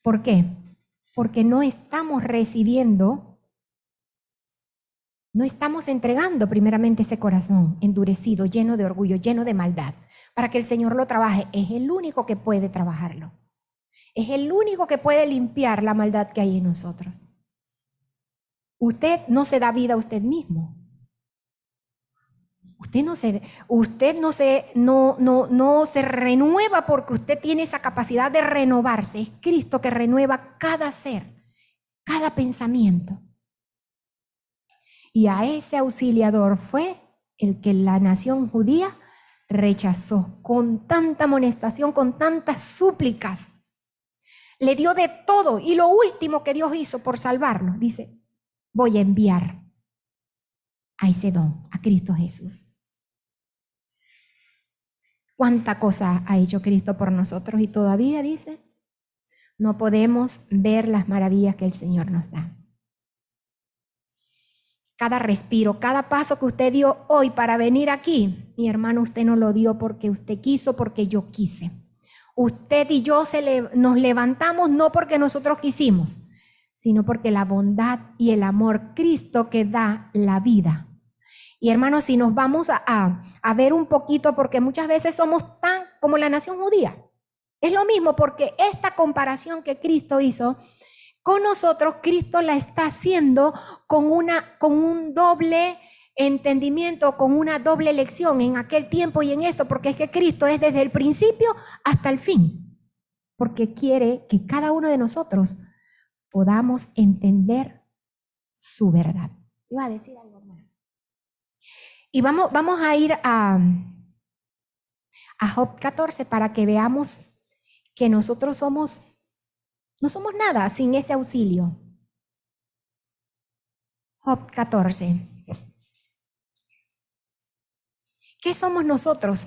¿Por qué? Porque no estamos recibiendo, no estamos entregando primeramente ese corazón endurecido, lleno de orgullo, lleno de maldad. Para que el Señor lo trabaje, es el único que puede trabajarlo. Es el único que puede limpiar la maldad que hay en nosotros. Usted no se da vida a usted mismo. Usted no se renueva porque usted tiene esa capacidad de renovarse. Es Cristo que renueva cada ser, cada pensamiento. Y a ese auxiliador fue el que la nación judía rechazó con tanta amonestación, con tantas súplicas. Le dio de todo y lo último que Dios hizo por salvarlo, dice, voy a enviar a ese don, a Cristo Jesús. ¿Cuánta cosa ha hecho Cristo por nosotros? Y todavía dice, no podemos ver las maravillas que el Señor nos da. Cada respiro, cada paso que usted dio hoy para venir aquí, mi hermano, usted no lo dio porque usted quiso, porque yo quise. Usted y yo nos levantamos no porque nosotros quisimos, sino porque la bondad y el amor Cristo que da la vida. Y hermanos, si nos vamos a ver un poquito, porque muchas veces somos tan como la nación judía. Es lo mismo porque esta comparación que Cristo hizo con nosotros, Cristo la está haciendo con un doble entendimiento, con una doble lección en aquel tiempo y en esto, porque es que Cristo es desde el principio hasta el fin, porque quiere que cada uno de nosotros podamos entender su verdad. Iba a decir algo, hermano. Y vamos a ir a Job 14 para que veamos que nosotros no somos nada sin ese auxilio. Job 14. ¿Qué somos nosotros?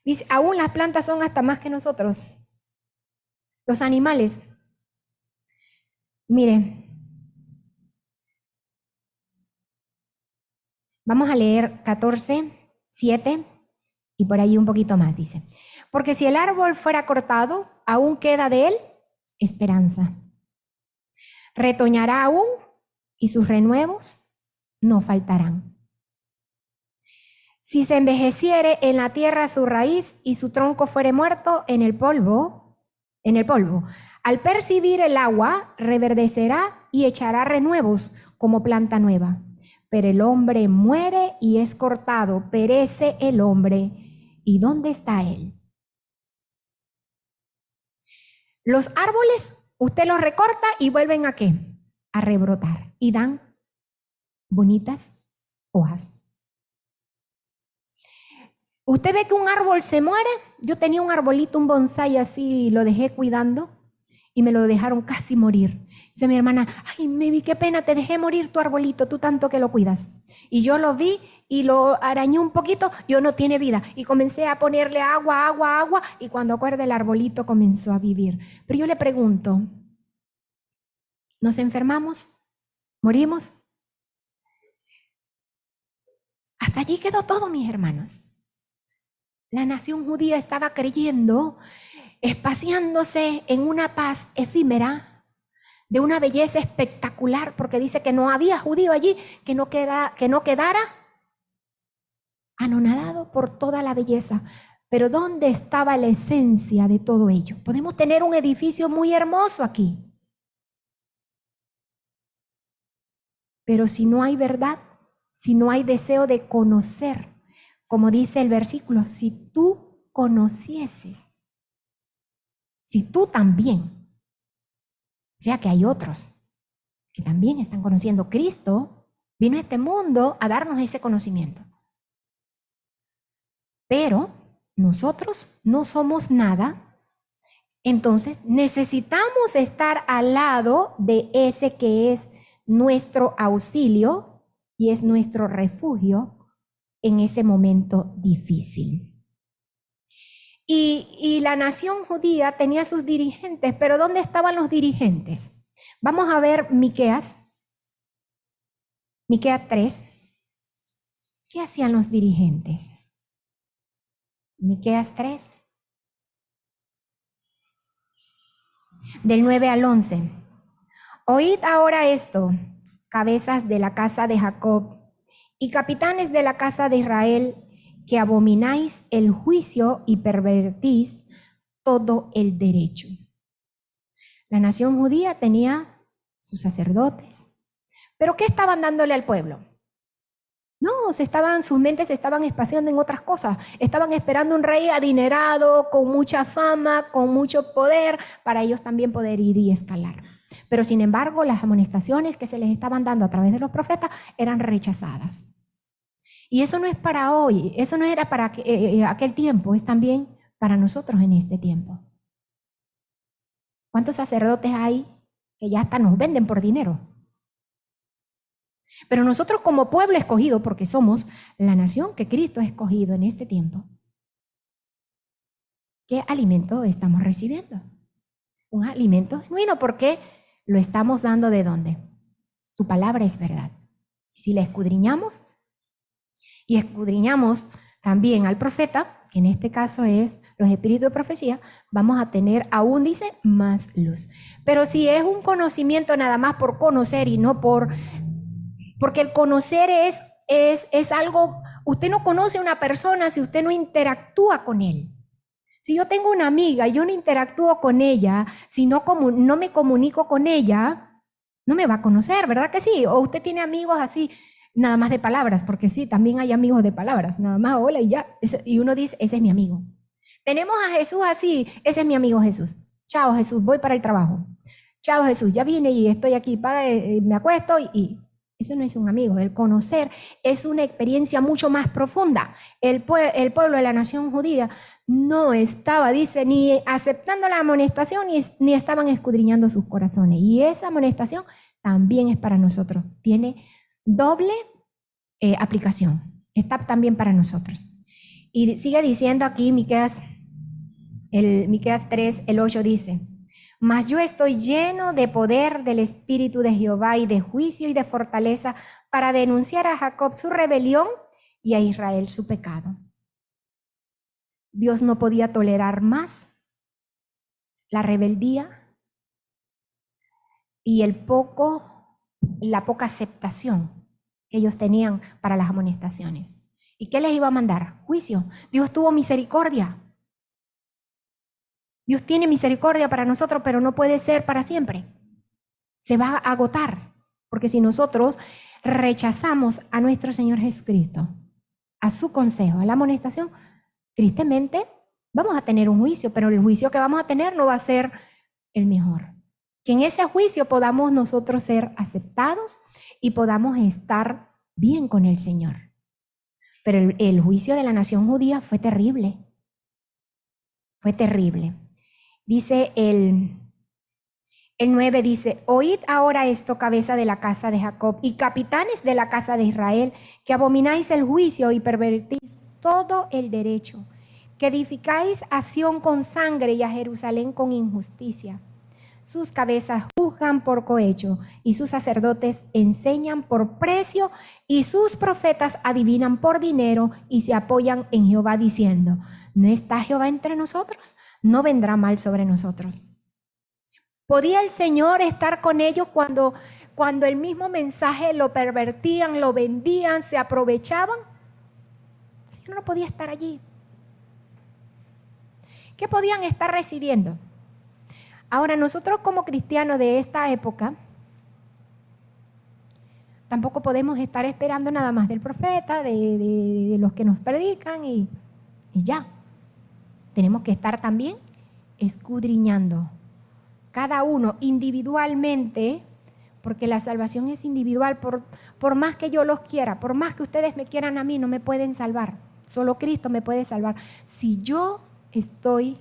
Dice, aún las plantas son hasta más que nosotros. Los animales. Mire, vamos a leer 14, 7 y por ahí un poquito más, dice. Porque si el árbol fuera cortado, aún queda de él esperanza. Retoñará aún y sus renuevos no faltarán. Si se envejeciere en la tierra su raíz y su tronco fuere muerto en el polvo, al percibir el agua reverdecerá y echará renuevos como planta nueva. Pero el hombre muere y es cortado, perece el hombre. ¿Y dónde está él? Los árboles, usted los recorta y vuelven ¿a qué? A rebrotar y dan bonitas hojas. Usted ve que un árbol se muere. Yo tenía un arbolito, un bonsái así, lo dejé cuidando y me lo dejaron casi morir. Dice mi hermana, ay, Mevi, qué pena, te dejé morir tu arbolito, tú tanto que lo cuidas. Y yo lo vi y lo arañé un poquito, yo no tiene vida. Y comencé a ponerle agua, y cuando acuerda el arbolito comenzó a vivir. Pero yo le pregunto, ¿nos enfermamos? ¿Morimos? Hasta allí quedó todo, mis hermanos. La nación judía estaba creyendo, espaciándose en una paz efímera, de una belleza espectacular, porque dice que no había judío allí que no quedara anonadado por toda la belleza. Pero ¿dónde estaba la esencia de todo ello? Podemos tener un edificio muy hermoso aquí, pero si no hay verdad, si no hay deseo de conocer, como dice el versículo, si tú conocieses, si tú también, o sea que hay otros que también están conociendo. Cristo vino a este mundo a darnos ese conocimiento. Pero nosotros no somos nada, entonces necesitamos estar al lado de ese que es nuestro auxilio y es nuestro refugio en ese momento difícil. Y la nación judía tenía sus dirigentes, pero ¿dónde estaban los dirigentes? Vamos a ver Miqueas 3. ¿Qué hacían los dirigentes? Miqueas 3, del 9 al 11. Oíd ahora esto, cabezas de la casa de Jacob y capitanes de la casa de Israel, que abomináis el juicio y pervertís todo el derecho. La nación judía tenía sus sacerdotes, pero ¿qué estaban dándole al pueblo? No, sus mentes se estaban espaciando en otras cosas. Estaban esperando un rey adinerado, con mucha fama, con mucho poder, para ellos también poder ir y escalar. Pero sin embargo, las amonestaciones que se les estaban dando a través de los profetas eran rechazadas. Y eso no es para hoy, eso no era para aquel tiempo, es también para nosotros en este tiempo. ¿Cuántos sacerdotes hay que ya hasta nos venden por dinero? Pero nosotros como pueblo escogido, porque somos la nación que Cristo ha escogido en este tiempo, ¿qué alimento estamos recibiendo? Un alimento genuino, porque lo estamos dando ¿de dónde? Tu palabra es verdad. Si la escudriñamos y escudriñamos también al profeta, que en este caso es los espíritus de profecía, vamos a tener aún, dice, más luz. Pero si es un conocimiento nada más por conocer y no porque el conocer es algo, usted no conoce a una persona si usted no interactúa con él. Si yo tengo una amiga y yo no interactúo con ella, si no me comunico con ella, no me va a conocer, ¿verdad que sí? O usted tiene amigos así, nada más de palabras, porque sí, también hay amigos de palabras, nada más hola y ya. Y uno dice, ese es mi amigo. Tenemos a Jesús así, ese es mi amigo Jesús. Chao Jesús, voy para el trabajo. Chao Jesús, ya vine y estoy aquí, me acuesto y eso no es un amigo. El conocer es una experiencia mucho más profunda. El pueblo de la nación judía no estaba, dice, ni aceptando la amonestación ni estaban escudriñando sus corazones. Y esa amonestación también es para nosotros. Tiene doble aplicación. Está también para nosotros. Y sigue diciendo aquí Miqueas 3, el 8 dice: mas yo estoy lleno de poder del Espíritu de Jehová y de juicio y de fortaleza para denunciar a Jacob su rebelión y a Israel su pecado. Dios no podía tolerar más la rebeldía y la poca aceptación que ellos tenían para las amonestaciones. ¿Y qué les iba a mandar? Juicio. Dios tuvo misericordia. Dios tiene misericordia para nosotros, pero no puede ser para siempre. Se va a agotar, porque si nosotros rechazamos a nuestro Señor Jesucristo, a su consejo, a la amonestación, tristemente vamos a tener un juicio, pero el juicio que vamos a tener no va a ser el mejor. Que en ese juicio podamos nosotros ser aceptados y podamos estar bien con el Señor. Pero el juicio de la nación judía fue terrible. Fue terrible. Dice el 9 dice: oíd ahora esto, cabeza de la casa de Jacob y capitanes de la casa de Israel, que abomináis el juicio y pervertís todo el derecho, que edificáis a Sión con sangre y a Jerusalén con injusticia. Sus cabezas juzgan por cohecho y sus sacerdotes enseñan por precio y sus profetas adivinan por dinero y se apoyan en Jehová diciendo: ¿no está Jehová entre nosotros? No vendrá mal sobre nosotros. ¿Podía el Señor estar con ellos cuando el mismo mensaje lo pervertían, lo vendían, se aprovechaban? El Señor no podía estar allí. ¿Qué podían estar recibiendo? Ahora, nosotros como cristianos de esta época, tampoco podemos estar esperando nada más del profeta, de los que nos predican y ya. Tenemos que estar también escudriñando cada uno individualmente, porque la salvación es individual. Por más que yo los quiera, por más que ustedes me quieran a mí, no me pueden salvar. Solo Cristo me puede salvar. Si yo estoy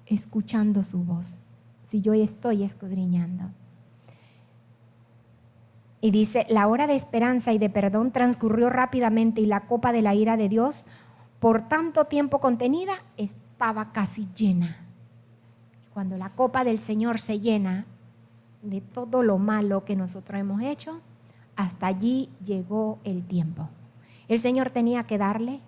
escuchando su voz, si yo estoy escudriñando. Y dice: la hora de esperanza y de perdón transcurrió rápidamente y la copa de la ira de Dios, por tanto tiempo contenida, estaba casi llena. Cuando la copa del Señor se llena de todo lo malo que nosotros hemos hecho, hasta allí llegó el tiempo. El Señor tenía que darle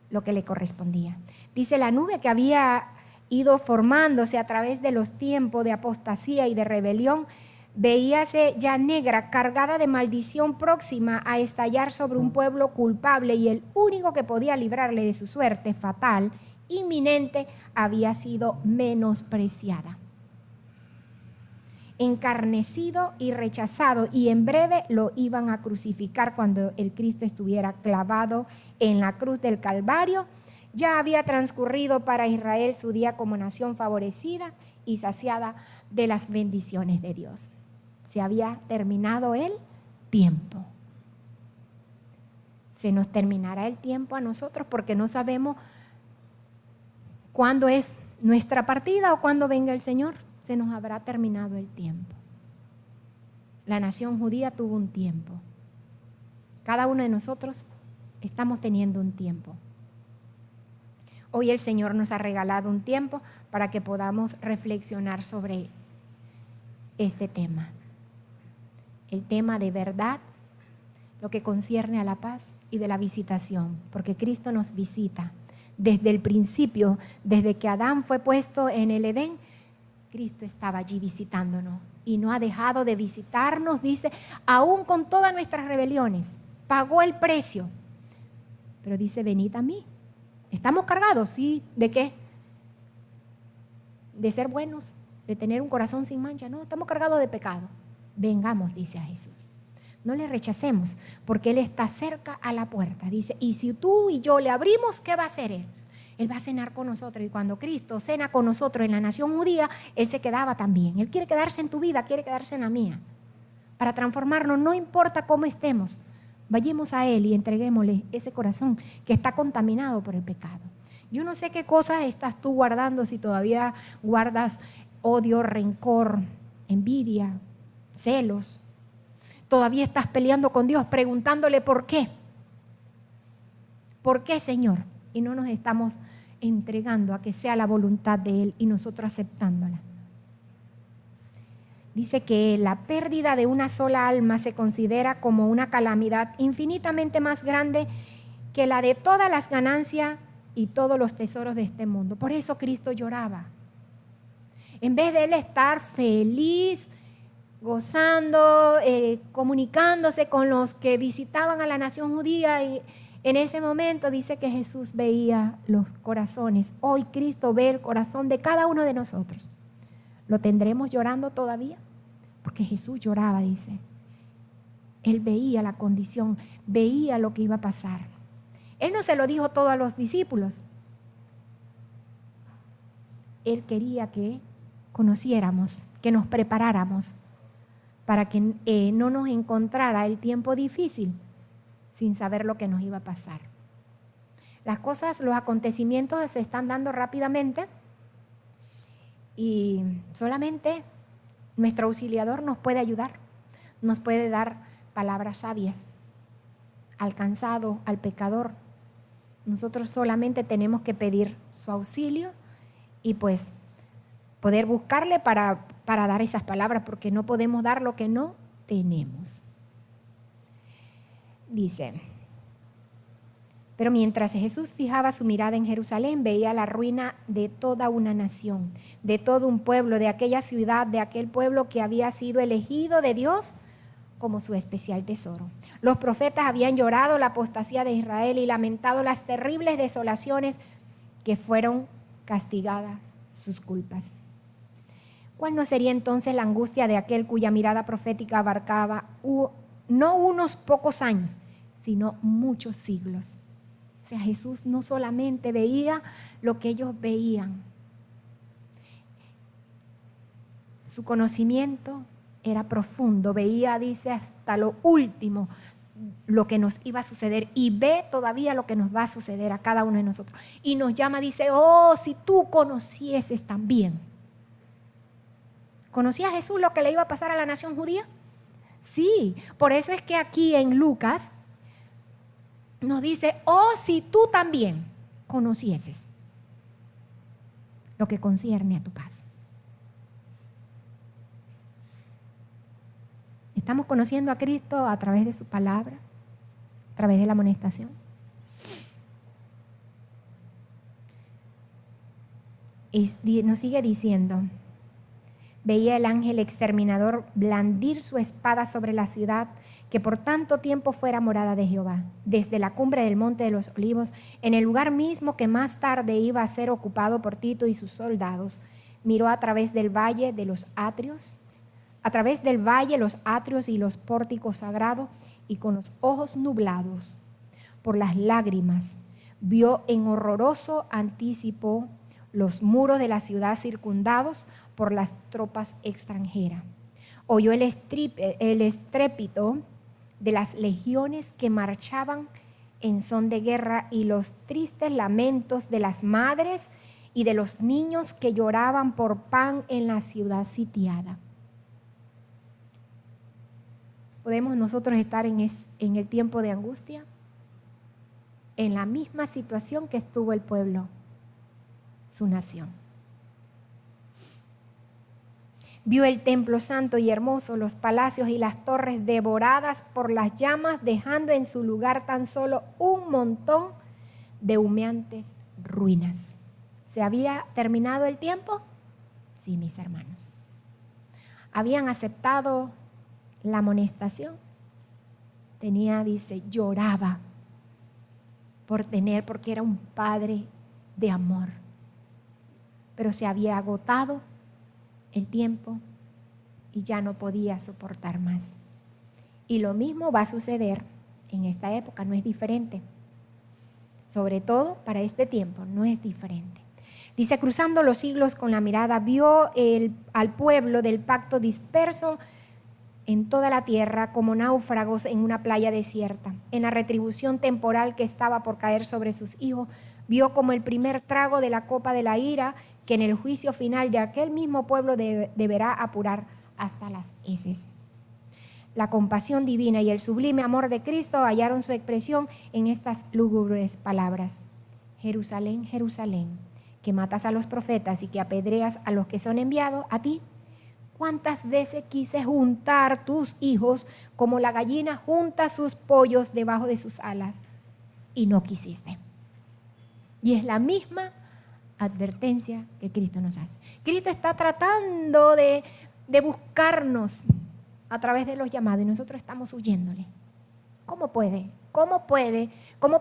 lo que le correspondía. Dice: la nube que había ido formándose a través de los tiempos de apostasía y de rebelión, veíase ya negra, cargada de maldición próxima a estallar sobre un pueblo culpable, y el único que podía librarle de su suerte fatal, inminente, había sido menospreciada. encarnecido y rechazado, y en breve lo iban a crucificar cuando el Cristo estuviera clavado en la cruz del Calvario. Ya había transcurrido para Israel su día como nación favorecida y saciada de las bendiciones de Dios. Se había terminado el tiempo. Se nos terminará el tiempo a nosotros porque no sabemos cuándo es nuestra partida o cuándo venga el Señor. Se nos habrá terminado el tiempo. La nación judía tuvo un tiempo. Cada uno de nosotros estamos teniendo un tiempo. Hoy el Señor nos ha regalado un tiempo para que podamos reflexionar sobre este tema. El tema de verdad, lo que concierne a la paz y de la visitación, porque Cristo nos visita. Desde el principio, desde que Adán fue puesto en el Edén, Cristo estaba allí visitándonos y no ha dejado de visitarnos, dice, aún con todas nuestras rebeliones, pagó el precio. Pero dice, venid a mí. ¿Estamos cargados? Sí. ¿De qué? De ser buenos, de tener un corazón sin mancha. No, estamos cargados de pecado. Vengamos, dice a Jesús. No le rechacemos, porque Él está cerca a la puerta. Dice, y si tú y yo le abrimos, ¿qué va a hacer Él? Él va a cenar con nosotros. Y cuando Cristo cena con nosotros en la nación judía, Él se quedaba también. Él quiere quedarse en tu vida, quiere quedarse en la mía. Para transformarnos, no importa cómo estemos. Vayamos a Él y entreguémosle ese corazón que está contaminado por el pecado. Yo no sé qué cosas estás tú guardando, si todavía guardas odio, rencor, envidia, celos. Todavía estás peleando con Dios, preguntándole por qué. ¿Por qué, Señor? Y no nos estamos entregando a que sea la voluntad de Él y nosotros aceptándola. Dice que la pérdida de una sola alma se considera como una calamidad infinitamente más grande que la de todas las ganancias y todos los tesoros de este mundo. Por eso Cristo lloraba. En vez de Él estar feliz, gozando, comunicándose con los que visitaban a la nación judía, y en ese momento dice que Jesús veía los corazones. Hoy Cristo ve el corazón de cada uno de nosotros. ¿Lo tendremos llorando todavía? Porque Jesús lloraba, dice. Él veía la condición, veía lo que iba a pasar. Él no se lo dijo todo a los discípulos. Él quería que conociéramos, que nos preparáramos para que no nos encontrara el tiempo difícil sin saber lo que nos iba a pasar. Las cosas, los acontecimientos se están dando rápidamente y solamente nuestro auxiliador nos puede ayudar, nos puede dar palabras sabias al cansado, al pecador. Nosotros solamente tenemos que pedir su auxilio y pues poder buscarle para dar esas palabras, porque no podemos dar lo que no tenemos. Dice, pero mientras Jesús fijaba su mirada en Jerusalén, veía la ruina de toda una nación, de todo un pueblo, de aquella ciudad, de aquel pueblo que había sido elegido de Dios como su especial tesoro. Los profetas habían llorado la apostasía de Israel y lamentado las terribles desolaciones que fueron castigadas sus culpas. ¿Cuál no sería entonces la angustia de aquel cuya mirada profética abarcaba no unos pocos años, sino muchos siglos? O sea, Jesús no solamente veía lo que ellos veían. Su conocimiento era profundo, veía, dice, hasta lo último, lo que nos iba a suceder, y ve todavía lo que nos va a suceder a cada uno de nosotros. Y nos llama, dice, oh, si tú conocieses también. ¿Conocía Jesús lo que le iba a pasar a la nación judía? Sí, por eso es que aquí en Lucas nos dice, oh, si tú también conocieses lo que concierne a tu paz. ¿Estamos conociendo a Cristo a través de su palabra, a través de la amonestación? Y nos sigue diciendo, veía el ángel exterminador blandir su espada sobre la ciudad que por tanto tiempo fuera morada de Jehová, desde la cumbre del monte de los olivos, en el lugar mismo que más tarde iba a ser ocupado por Tito y sus soldados. Miró a través del valle de los atrios, a través del valle, los atrios y los pórticos sagrados, y con los ojos nublados por las lágrimas, vio en horroroso anticipo los muros de la ciudad circundados por las tropas extranjeras. Oyó el estrépito de las legiones que marchaban en son de guerra y los tristes lamentos de las madres y de los niños que lloraban por pan en la ciudad sitiada. ¿Podemos nosotros estar en el tiempo de angustia? En la misma situación que estuvo el pueblo, su nación. Vio el templo santo y hermoso, los palacios y las torres devoradas por las llamas, dejando en su lugar tan solo un montón de humeantes ruinas. ¿Se había terminado el tiempo? Sí, mis hermanos. ¿Habían aceptado la amonestación? Lloraba porque era un padre de amor. Pero se había agotado el tiempo y ya no podía soportar más. Y lo mismo va a suceder en esta época, no es diferente. Sobre todo para este tiempo, no es diferente. Dice, cruzando los siglos con la mirada, vio al pueblo del pacto disperso en toda la tierra como náufragos en una playa desierta. En la retribución temporal que estaba por caer sobre sus hijos, vio como el primer trago de la copa de la ira que en el juicio final de aquel mismo pueblo deberá apurar hasta las heces. La compasión divina y el sublime amor de Cristo hallaron su expresión en estas lúgubres palabras. Jerusalén, Jerusalén, que matas a los profetas y que apedreas a los que son enviados a ti. ¿Cuántas veces quise juntar tus hijos como la gallina junta sus pollos debajo de sus alas? Y no quisiste. Y es la misma advertencia que Cristo nos hace. Cristo está tratando de buscarnos a través de los llamados y nosotros estamos huyéndole. ¿Cómo puede? ¿Cómo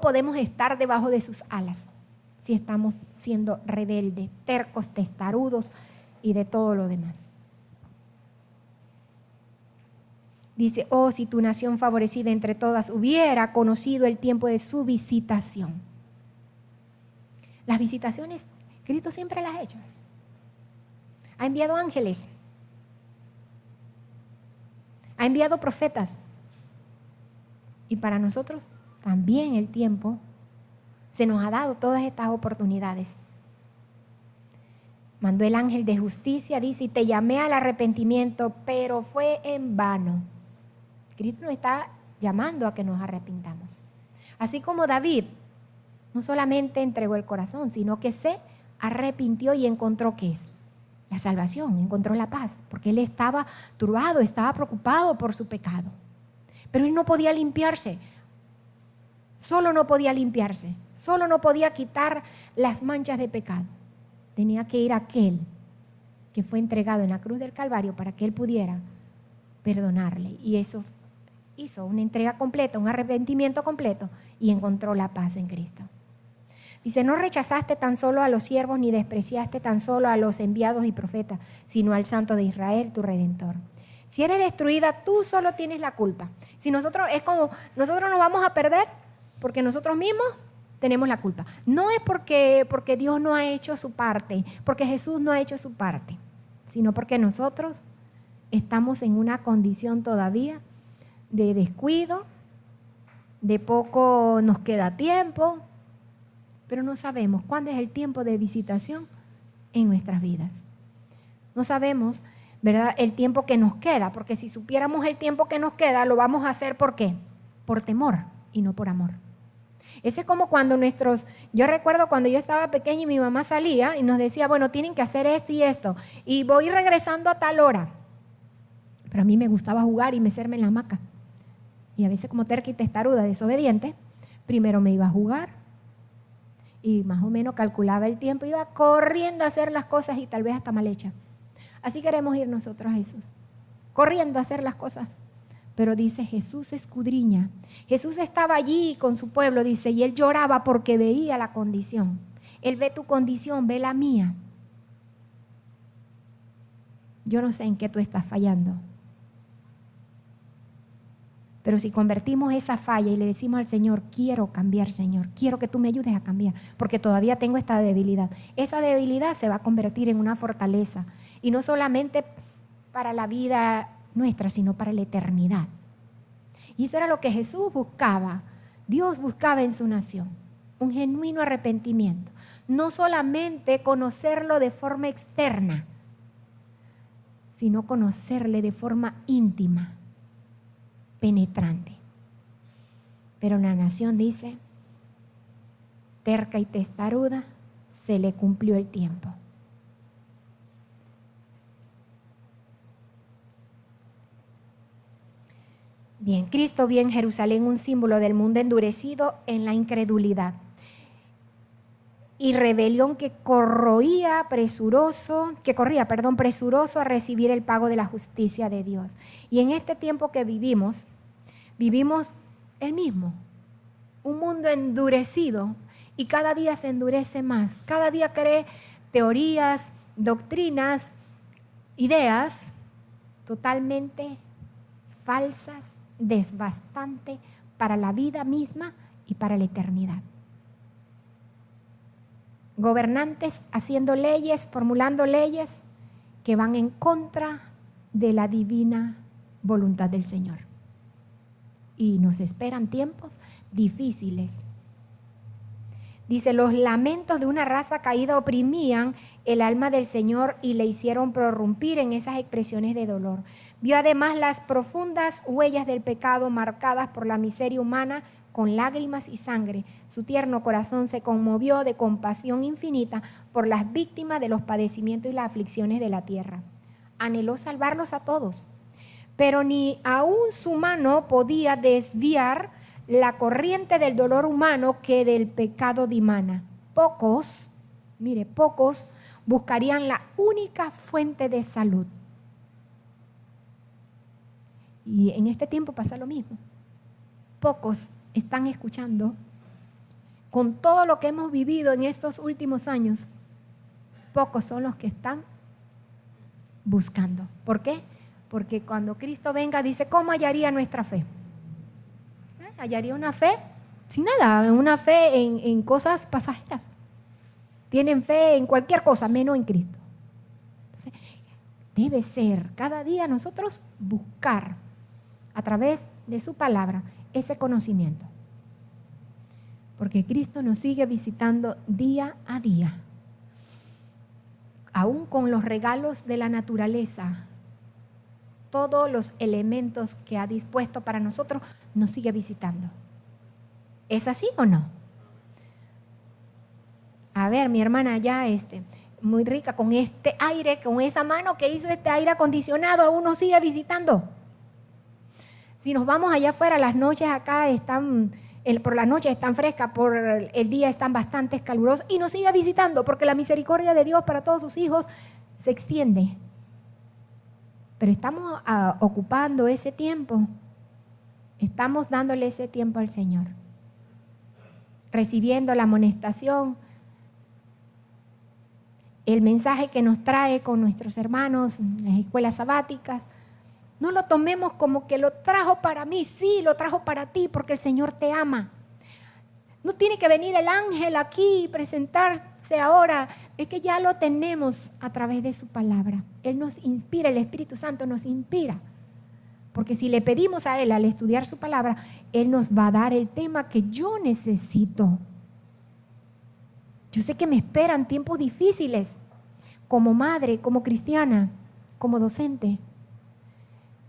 podemos estar debajo de sus alas si estamos siendo rebeldes, tercos, testarudos y de todo lo demás? Dice, oh, si tu nación favorecida entre todas hubiera conocido el tiempo de su visitación. Las visitaciones, Cristo siempre las ha hecho. Ha enviado ángeles. Ha enviado profetas. Y para nosotros también el tiempo se nos ha dado todas estas oportunidades. Mandó el ángel de justicia, dice, y te llamé al arrepentimiento, pero fue en vano. Cristo nos está llamando a que nos arrepintamos. Así como David no solamente entregó el corazón, sino que se arrepintió y encontró ¿qué es? La salvación, encontró la paz, porque él estaba turbado, estaba preocupado por su pecado. Pero él no podía limpiarse, solo no podía quitar las manchas de pecado. Tenía que ir a aquel que fue entregado en la cruz del Calvario para que él pudiera perdonarle. Y eso hizo una entrega completa, un arrepentimiento completo y encontró la paz en Cristo. Dice, no rechazaste tan solo a los siervos ni despreciaste tan solo a los enviados y profetas, sino al Santo de Israel, tu Redentor. Si eres destruida, tú solo tienes la culpa. Si nosotros nos vamos a perder porque nosotros mismos tenemos la culpa. No es porque Dios no ha hecho su parte, porque Jesús no ha hecho su parte, sino porque nosotros estamos en una condición todavía de descuido, de poco nos queda tiempo, pero no sabemos cuándo es el tiempo de visitación en nuestras vidas. No sabemos, ¿verdad?, el tiempo que nos queda, porque si supiéramos el tiempo que nos queda, lo vamos a hacer ¿por qué? Por temor y no por amor. Ese es como cuando yo recuerdo cuando yo estaba pequeña y mi mamá salía y nos decía, bueno, tienen que hacer esto y esto, y voy regresando a tal hora. Pero a mí me gustaba jugar y mecerme en la hamaca. Y a veces como terca y testaruda, desobediente, primero me iba a jugar y más o menos calculaba el tiempo, iba corriendo a hacer las cosas y tal vez hasta mal hechas. Así queremos ir nosotros, Jesús, corriendo a hacer las cosas. Pero dice, Jesús escudriña. Jesús estaba allí con su pueblo, dice, y él lloraba porque veía la condición. Él ve tu condición, ve la mía. Yo no sé en qué tú estás fallando. Pero si convertimos esa falla y le decimos al Señor, quiero cambiar, Señor, quiero que tú me ayudes a cambiar, porque todavía tengo esta debilidad. Esa debilidad se va a convertir en una fortaleza. Y no solamente para la vida nuestra, sino para la eternidad. Y eso era lo que Jesús buscaba. Dios buscaba en su nación. Un genuino arrepentimiento. No solamente conocerlo de forma externa, sino conocerle de forma íntima, penetrante. Pero la nación dice, terca y testaruda, se le cumplió el tiempo. Bien, Cristo vio en Jerusalén un símbolo del mundo endurecido en la incredulidad y rebelión que corría presuroso a recibir el pago de la justicia de Dios. Y en este tiempo que vivimos el mismo, un mundo endurecido, y cada día se endurece más, cada día cree teorías, doctrinas, ideas totalmente falsas, desbastantes para la vida misma y para la eternidad. Gobernantes haciendo leyes, formulando leyes que van en contra de la divina voluntad del Señor. Y nos esperan tiempos difíciles. Dice, los lamentos de una raza caída oprimían el alma del Señor y le hicieron prorrumpir en esas expresiones de dolor. Vio además las profundas huellas del pecado marcadas por la miseria humana con lágrimas y sangre. Su tierno corazón se conmovió de compasión infinita por las víctimas de los padecimientos y las aflicciones de la tierra. Anheló salvarlos a todos, pero ni aún su mano podía desviar la corriente del dolor humano que del pecado dimana. Pocos buscarían la única fuente de salud. Y en este tiempo pasa lo mismo. Pocos están escuchando. Con todo lo que hemos vivido en estos últimos años, pocos son los que están buscando. ¿Por qué? Porque cuando Cristo venga, dice, ¿cómo hallaría nuestra fe? Hallaría una fe sin nada, una fe en cosas pasajeras. Tienen fe en cualquier cosa, menos en Cristo. Entonces, debe ser cada día nosotros buscar a través de su palabra ese conocimiento. Porque Cristo nos sigue visitando día a día. Aún con los regalos de la naturaleza, todos los elementos que ha dispuesto para nosotros, nos sigue visitando. ¿Es así o no? A ver, mi hermana ya muy rica con este aire, con esa mano que hizo este aire acondicionado, aún nos sigue visitando. Si nos vamos allá afuera, las noches acá por la noche están frescas, por el día están bastante calurosas y nos sigue visitando porque la misericordia de Dios para todos sus hijos se extiende. Pero estamos ocupando ese tiempo, estamos dándole ese tiempo al Señor, recibiendo la amonestación, el mensaje que nos trae con nuestros hermanos en las escuelas sabáticas. No lo tomemos como que lo trajo para mí, sí, lo trajo para ti porque el Señor te ama. No tiene que venir el ángel aquí y presentarse ahora, es que ya lo tenemos a través de su palabra. Él nos inspira, el Espíritu Santo nos inspira. Porque si le pedimos a Él al estudiar su palabra, Él nos va a dar el tema que yo necesito. Yo sé que me esperan tiempos difíciles, como madre, como cristiana, como docente.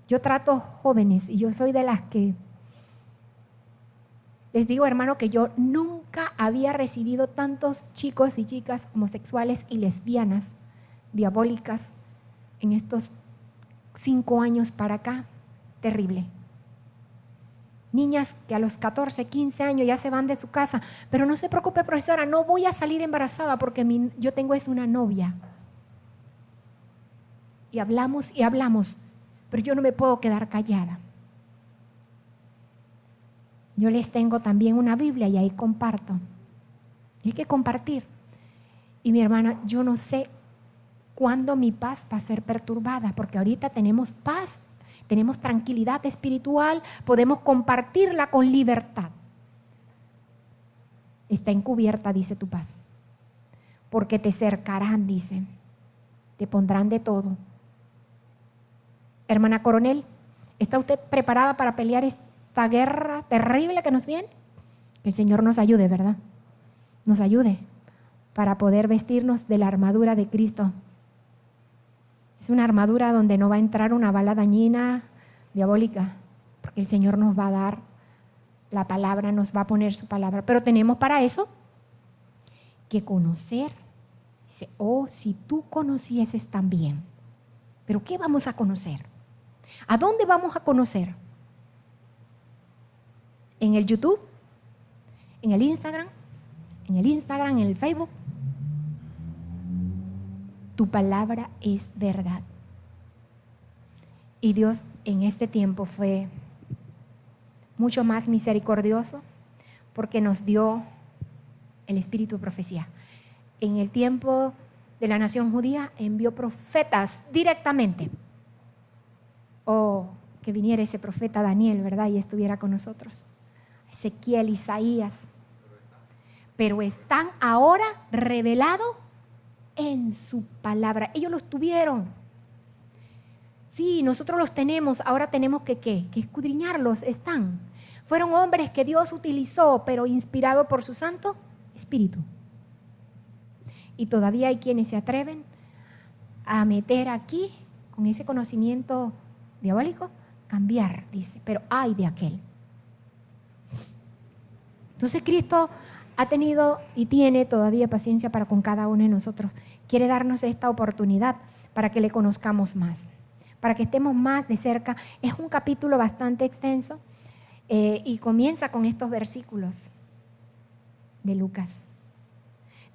Yo trato jóvenes y yo soy de las que les digo, hermano, que yo nunca había recibido tantos chicos y chicas homosexuales y lesbianas, diabólicas, en estos 5 años para acá. Terrible. Niñas que a los 14, 15 años ya se van de su casa, pero no se preocupe, profesora, no voy a salir embarazada porque yo tengo una novia. Y hablamos, pero yo no me puedo quedar callada. Yo les tengo también una Biblia y ahí comparto. Hay que compartir. Y mi hermana, yo no sé ¿Cuándo mi paz va a ser perturbada? Porque ahorita tenemos paz, tenemos tranquilidad espiritual, podemos compartirla con libertad. Está encubierta, dice tu paz. Porque te cercarán, dice. Te pondrán de todo. Hermana Coronel, ¿está usted preparada para pelear esta guerra terrible que nos viene? Que el Señor nos ayude, ¿verdad? Nos ayude para poder vestirnos de la armadura de Cristo. Es una armadura donde no va a entrar una bala dañina, diabólica, porque el Señor nos va a dar la palabra, nos va a poner su palabra. Pero tenemos para eso que conocer. Dice, oh, si tú conocieses también. ¿Pero qué vamos a conocer? ¿A dónde vamos a conocer? ¿En el YouTube? ¿En el Instagram? ¿En el Facebook? Tu palabra es verdad. Y Dios en este tiempo fue mucho más misericordioso porque nos dio el espíritu de profecía. En el tiempo de la nación judía envió profetas directamente. Oh, que viniera ese profeta Daniel, ¿verdad? Y estuviera con nosotros. Ezequiel, Isaías. Pero están ahora revelados en su palabra. Ellos los tuvieron. Sí, nosotros los tenemos. Ahora tenemos que escudriñarlos. Están. Fueron hombres que Dios utilizó, pero inspirado por su Santo Espíritu. Y todavía hay quienes se atreven a meter aquí, con ese conocimiento diabólico, cambiar, dice, pero ay de aquel. Entonces Cristo ha tenido y tiene todavía paciencia para con cada uno de nosotros. Quiere darnos esta oportunidad para que le conozcamos más, para que estemos más de cerca. Es un capítulo bastante extenso y comienza con estos versículos de Lucas.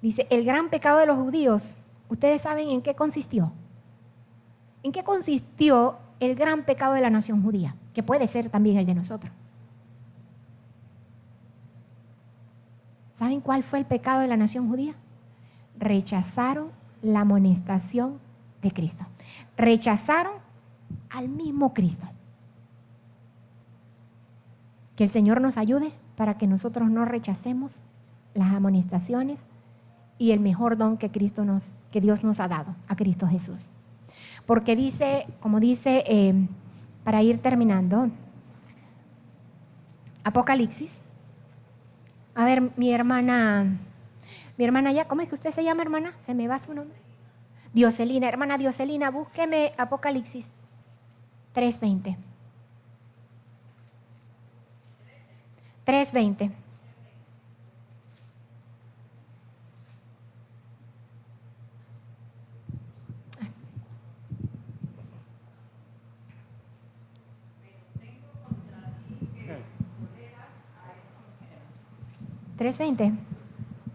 Dice, el gran pecado de los judíos, ¿ustedes saben en qué consistió? ¿En qué consistió el gran pecado de la nación judía? Que puede ser también el de nosotros. ¿Saben cuál fue el pecado de la nación judía? Rechazaron la amonestación de Cristo. Rechazaron al mismo Cristo. Que el Señor nos ayude para que nosotros no rechacemos las amonestaciones y el mejor don que Dios nos ha dado, a Cristo Jesús. Porque dice, como dice, para ir terminando, Apocalipsis. A ver, mi hermana ya, ¿cómo es que usted se llama, hermana? Se me va su nombre. Dioselina, hermana Dioselina, búsqueme Apocalipsis 3:20. 3:20.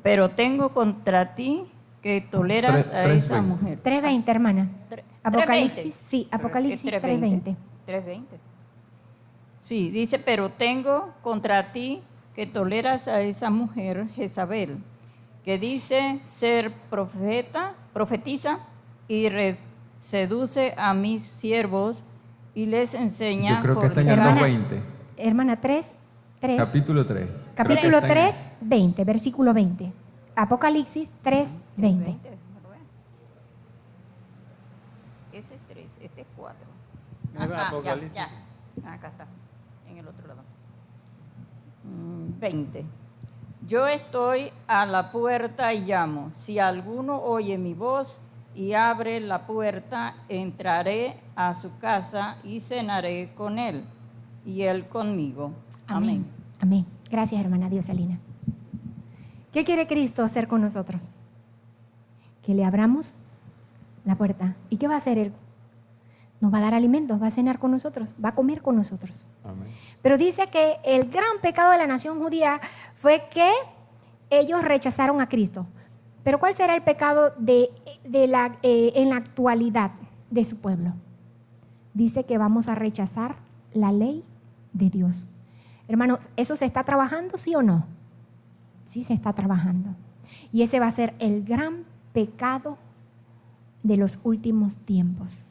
Pero tengo contra ti que toleras a esa mujer. 3:20, hermana. Apocalipsis, sí, Apocalipsis 3:20. 3:20. Sí, dice, pero tengo contra ti que toleras a esa mujer Jezabel, que dice ser profetiza y seduce a mis siervos y les enseña. Yo creo que está en el 20. Hermana, 3. Capítulo 3. Capítulo 3, 20, versículo 20. Apocalipsis 3, 20. Ese es 3, este es 4. Ya. Acá está, en el otro lado. 20. Yo estoy a la puerta y llamo. Si alguno oye mi voz y abre la puerta, entraré a su casa y cenaré con él y él conmigo. Amén. Amén. Gracias, hermana Dioselina. ¿Qué quiere Cristo hacer con nosotros? Que le abramos la puerta. ¿Y qué va a hacer Él? Nos va a dar alimentos, va a cenar con nosotros, va a comer con nosotros. Amén. Pero dice que el gran pecado de la nación judía fue que ellos rechazaron a Cristo. Pero ¿cuál será el pecado en la actualidad de su pueblo? Dice que vamos a rechazar la ley de Dios. Hermanos, ¿eso se está trabajando, sí o no? Sí, se está trabajando. Y ese va a ser el gran pecado de los últimos tiempos.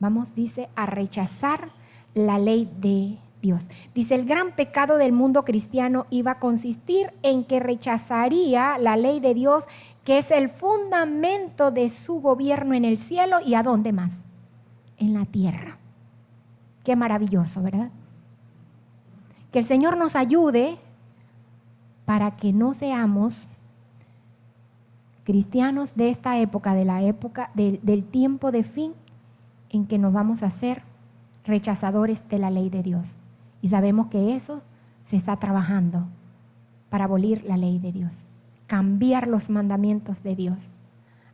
Vamos, dice, a rechazar la ley de Dios. Dice, el gran pecado del mundo cristiano iba a consistir en que rechazaría la ley de Dios, que es el fundamento de su gobierno en el cielo y ¿a dónde más? En la tierra. Qué maravilloso, ¿verdad? Que el Señor nos ayude para que no seamos cristianos de esta época, de la época del tiempo de fin, en que nos vamos a hacer rechazadores de la ley de Dios. Y sabemos que eso se está trabajando para abolir la ley de Dios, cambiar los mandamientos de Dios.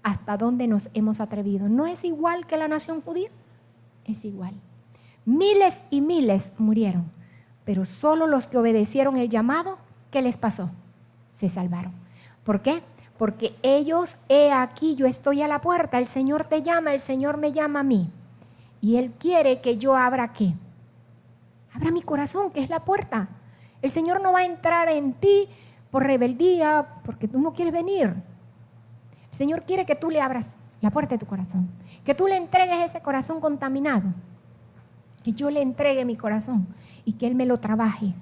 ¿Hasta dónde nos hemos atrevido? ¿No es igual que la nación judía? Es igual. Miles y miles murieron, pero solo los que obedecieron el llamado, ¿qué les pasó? Se salvaron. ¿Por qué? Porque ellos, he aquí, yo estoy a la puerta, el Señor te llama, el Señor me llama a mí. Y Él quiere que yo abra ¿qué? Abra mi corazón, que es la puerta. El Señor no va a entrar en ti por rebeldía, porque tú no quieres venir. El Señor quiere que tú le abras la puerta de tu corazón, que tú le entregues ese corazón contaminado, que yo le entregue mi corazón y que Él me lo trabaje.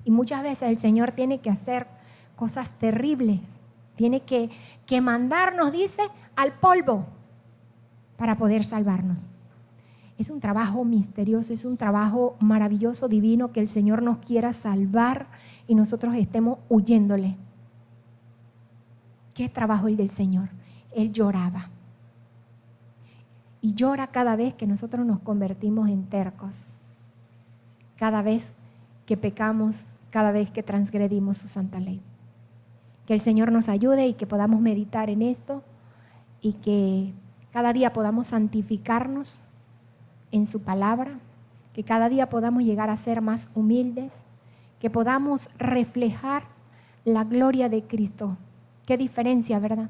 Y muchas veces el Señor tiene que hacer cosas terribles, tiene que mandarnos, dice, al polvo para poder salvarnos. Es un trabajo misterioso, es un trabajo maravilloso, divino, que el Señor nos quiera salvar y nosotros estemos huyéndole. ¿Qué trabajo el del Señor? Él lloraba. Y llora cada vez que nosotros nos convertimos en tercos, cada vez que pecamos, cada vez que transgredimos su santa ley. Que el Señor nos ayude y que podamos meditar en esto y que cada día podamos santificarnos en su palabra, que cada día podamos llegar a ser más humildes, que podamos reflejar la gloria de Cristo. Qué diferencia, ¿verdad?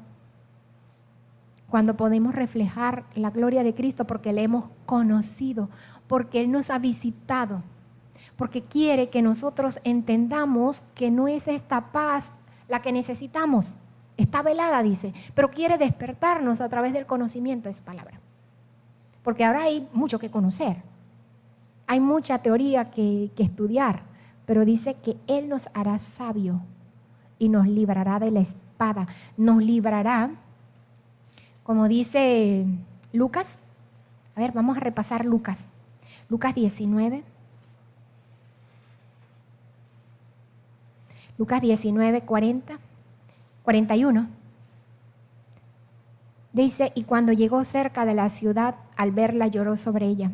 Cuando podemos reflejar la gloria de Cristo porque le hemos conocido, porque Él nos ha visitado, porque quiere que nosotros entendamos que no es esta paz la que necesitamos. Está velada, dice, pero quiere despertarnos a través del conocimiento de su palabra. Porque ahora hay mucho que conocer, hay mucha teoría que estudiar, pero dice que Él nos hará sabio y nos librará de la espada, nos librará, como dice Lucas. A ver, vamos a repasar Lucas 19. Lucas 19, 41. Dice, y cuando llegó cerca de la ciudad, al verla lloró sobre ella.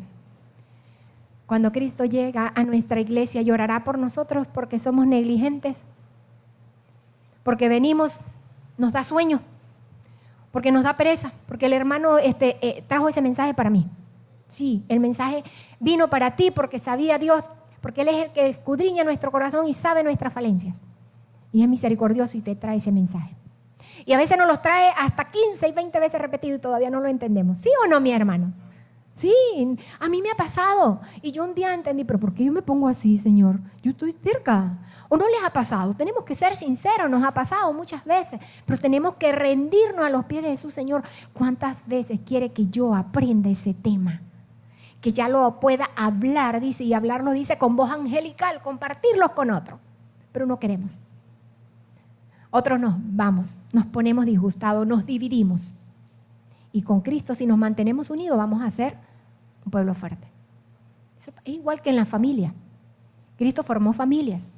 Cuando Cristo llega a nuestra iglesia, llorará por nosotros porque somos negligentes, porque venimos, nos da sueño, porque nos da pereza, porque el hermano trajo ese mensaje para mí. Sí, el mensaje vino para ti porque sabía Dios, porque Él es el que escudriña nuestro corazón y sabe nuestras falencias. Y es misericordioso y te trae ese mensaje. Y a veces nos los trae hasta 15 y 20 veces repetido y todavía no lo entendemos. ¿Sí o no, mis hermanos? Sí, a mí me ha pasado. Y yo un día entendí, pero ¿por qué yo me pongo así, Señor? Yo estoy cerca. ¿O no les ha pasado? Tenemos que ser sinceros, nos ha pasado muchas veces, pero tenemos que rendirnos a los pies de Jesús. Señor, ¿cuántas veces quiere que yo aprenda ese tema? Que ya lo pueda hablar, dice, y hablarlo, dice, con voz angelical, compartirlos con otros. Pero no queremos. Otros nos ponemos disgustados, nos dividimos. Y con Cristo, si nos mantenemos unidos, vamos a ser un pueblo fuerte. Eso es igual que en la familia. Cristo formó familias.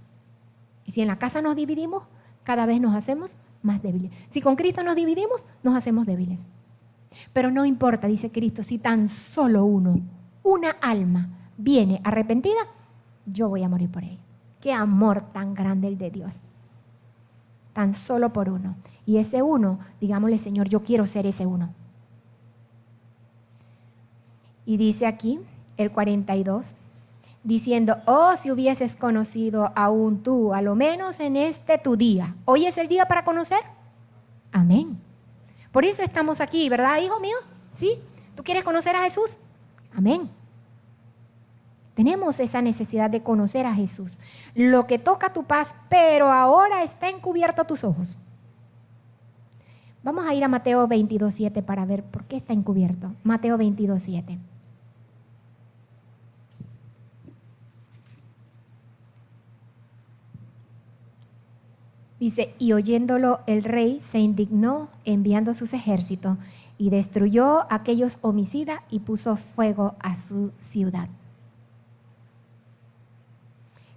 Y si en la casa nos dividimos, cada vez nos hacemos más débiles. Si con Cristo nos dividimos, nos hacemos débiles. Pero no importa, dice Cristo, si tan solo una alma viene arrepentida, yo voy a morir por ella. Qué amor tan grande el de Dios. Tan solo por uno. Y ese uno, digámosle, Señor, yo quiero ser ese uno. Y dice aquí, el 42, diciendo, oh, si hubieses conocido aún tú, a lo menos en este tu día. ¿Hoy es el día para conocer? Amén. Por eso estamos aquí, ¿verdad, hijo mío? ¿Sí? ¿Tú quieres conocer a Jesús? Amén. Tenemos esa necesidad de conocer a Jesús. Lo que toca tu paz, pero ahora está encubierto a tus ojos. Vamos a ir a Mateo 22:7 para ver por qué está encubierto. Mateo 22:7. Dice, y oyéndolo el rey se indignó enviando sus ejércitos y destruyó a aquellos homicidas y puso fuego a su ciudad.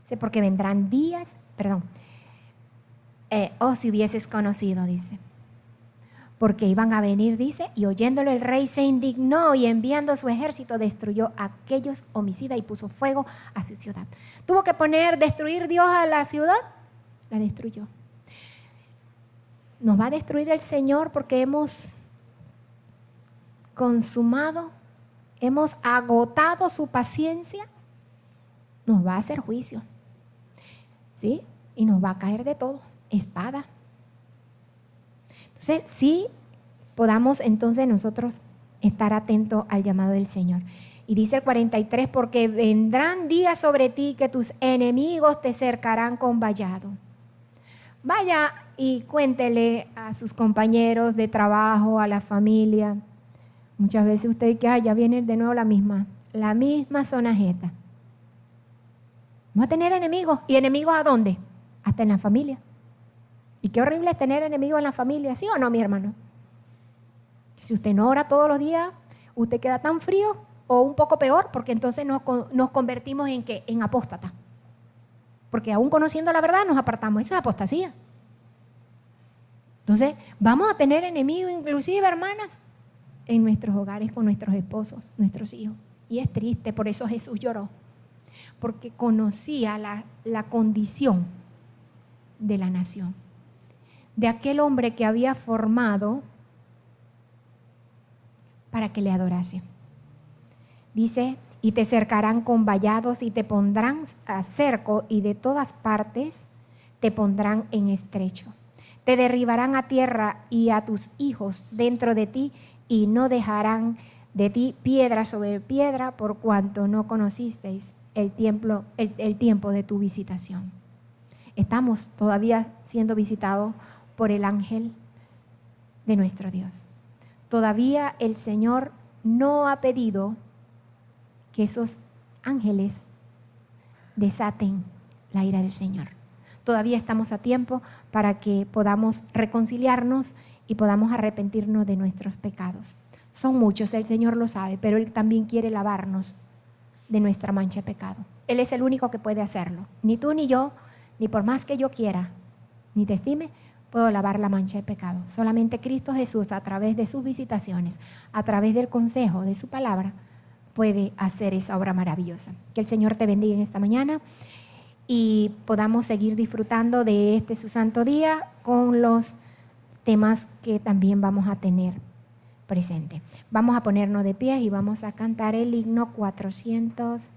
Dice, porque vendrán días, si hubieses conocido, dice. Porque iban a venir, dice, y oyéndolo el rey se indignó y enviando su ejército destruyó a aquellos homicidas y puso fuego a su ciudad. Tuvo que destruir Dios a la ciudad, la destruyó. Nos va a destruir el Señor porque hemos consumado, hemos agotado su paciencia. Nos va a hacer juicio, ¿sí? Y nos va a caer de todo, espada. Entonces, sí podamos entonces nosotros estar atentos al llamado del Señor. Y dice el 43, porque vendrán días sobre ti que tus enemigos te cercarán con vallado. Vaya y cuéntele a sus compañeros de trabajo, a la familia. Muchas veces usted dice, ya viene de nuevo la misma sonajeta. Vamos a tener enemigos. ¿Y enemigos a dónde? Hasta en la familia. Y qué horrible es tener enemigos en la familia, ¿sí o no, mi hermano? Si usted no ora todos los días, usted queda tan frío o un poco peor, porque entonces nos convertimos en ¿qué? En apóstata. Porque aún conociendo la verdad nos apartamos. Eso es apostasía. Entonces, vamos a tener enemigos, inclusive, hermanas, en nuestros hogares con nuestros esposos, nuestros hijos. Y es triste, por eso Jesús lloró. Porque conocía la condición de la nación. De aquel hombre que había formado para que le adorase. Dice, y te cercarán con vallados y te pondrán a cerco y de todas partes te pondrán en estrecho. Te derribarán a tierra y a tus hijos dentro de ti y no dejarán de ti piedra sobre piedra por cuanto no conocisteis el tiempo de tu visitación. Estamos todavía siendo visitados por el ángel de nuestro Dios. Todavía el Señor no ha pedido que esos ángeles desaten la ira del Señor. Todavía estamos a tiempo para que podamos reconciliarnos y podamos arrepentirnos de nuestros pecados. Son muchos, el Señor lo sabe, pero Él también quiere lavarnos de nuestra mancha de pecado. Él es el único que puede hacerlo. Ni tú ni yo, ni por más que yo quiera, ni te estime, puedo lavar la mancha de pecado. Solamente Cristo Jesús, a través de sus visitaciones, a través del consejo de su palabra, puede hacer esa obra maravillosa. Que el Señor te bendiga en esta mañana y podamos seguir disfrutando de este su santo día con los temas que también vamos a tener presente. Vamos a ponernos de pie y vamos a cantar el himno 400.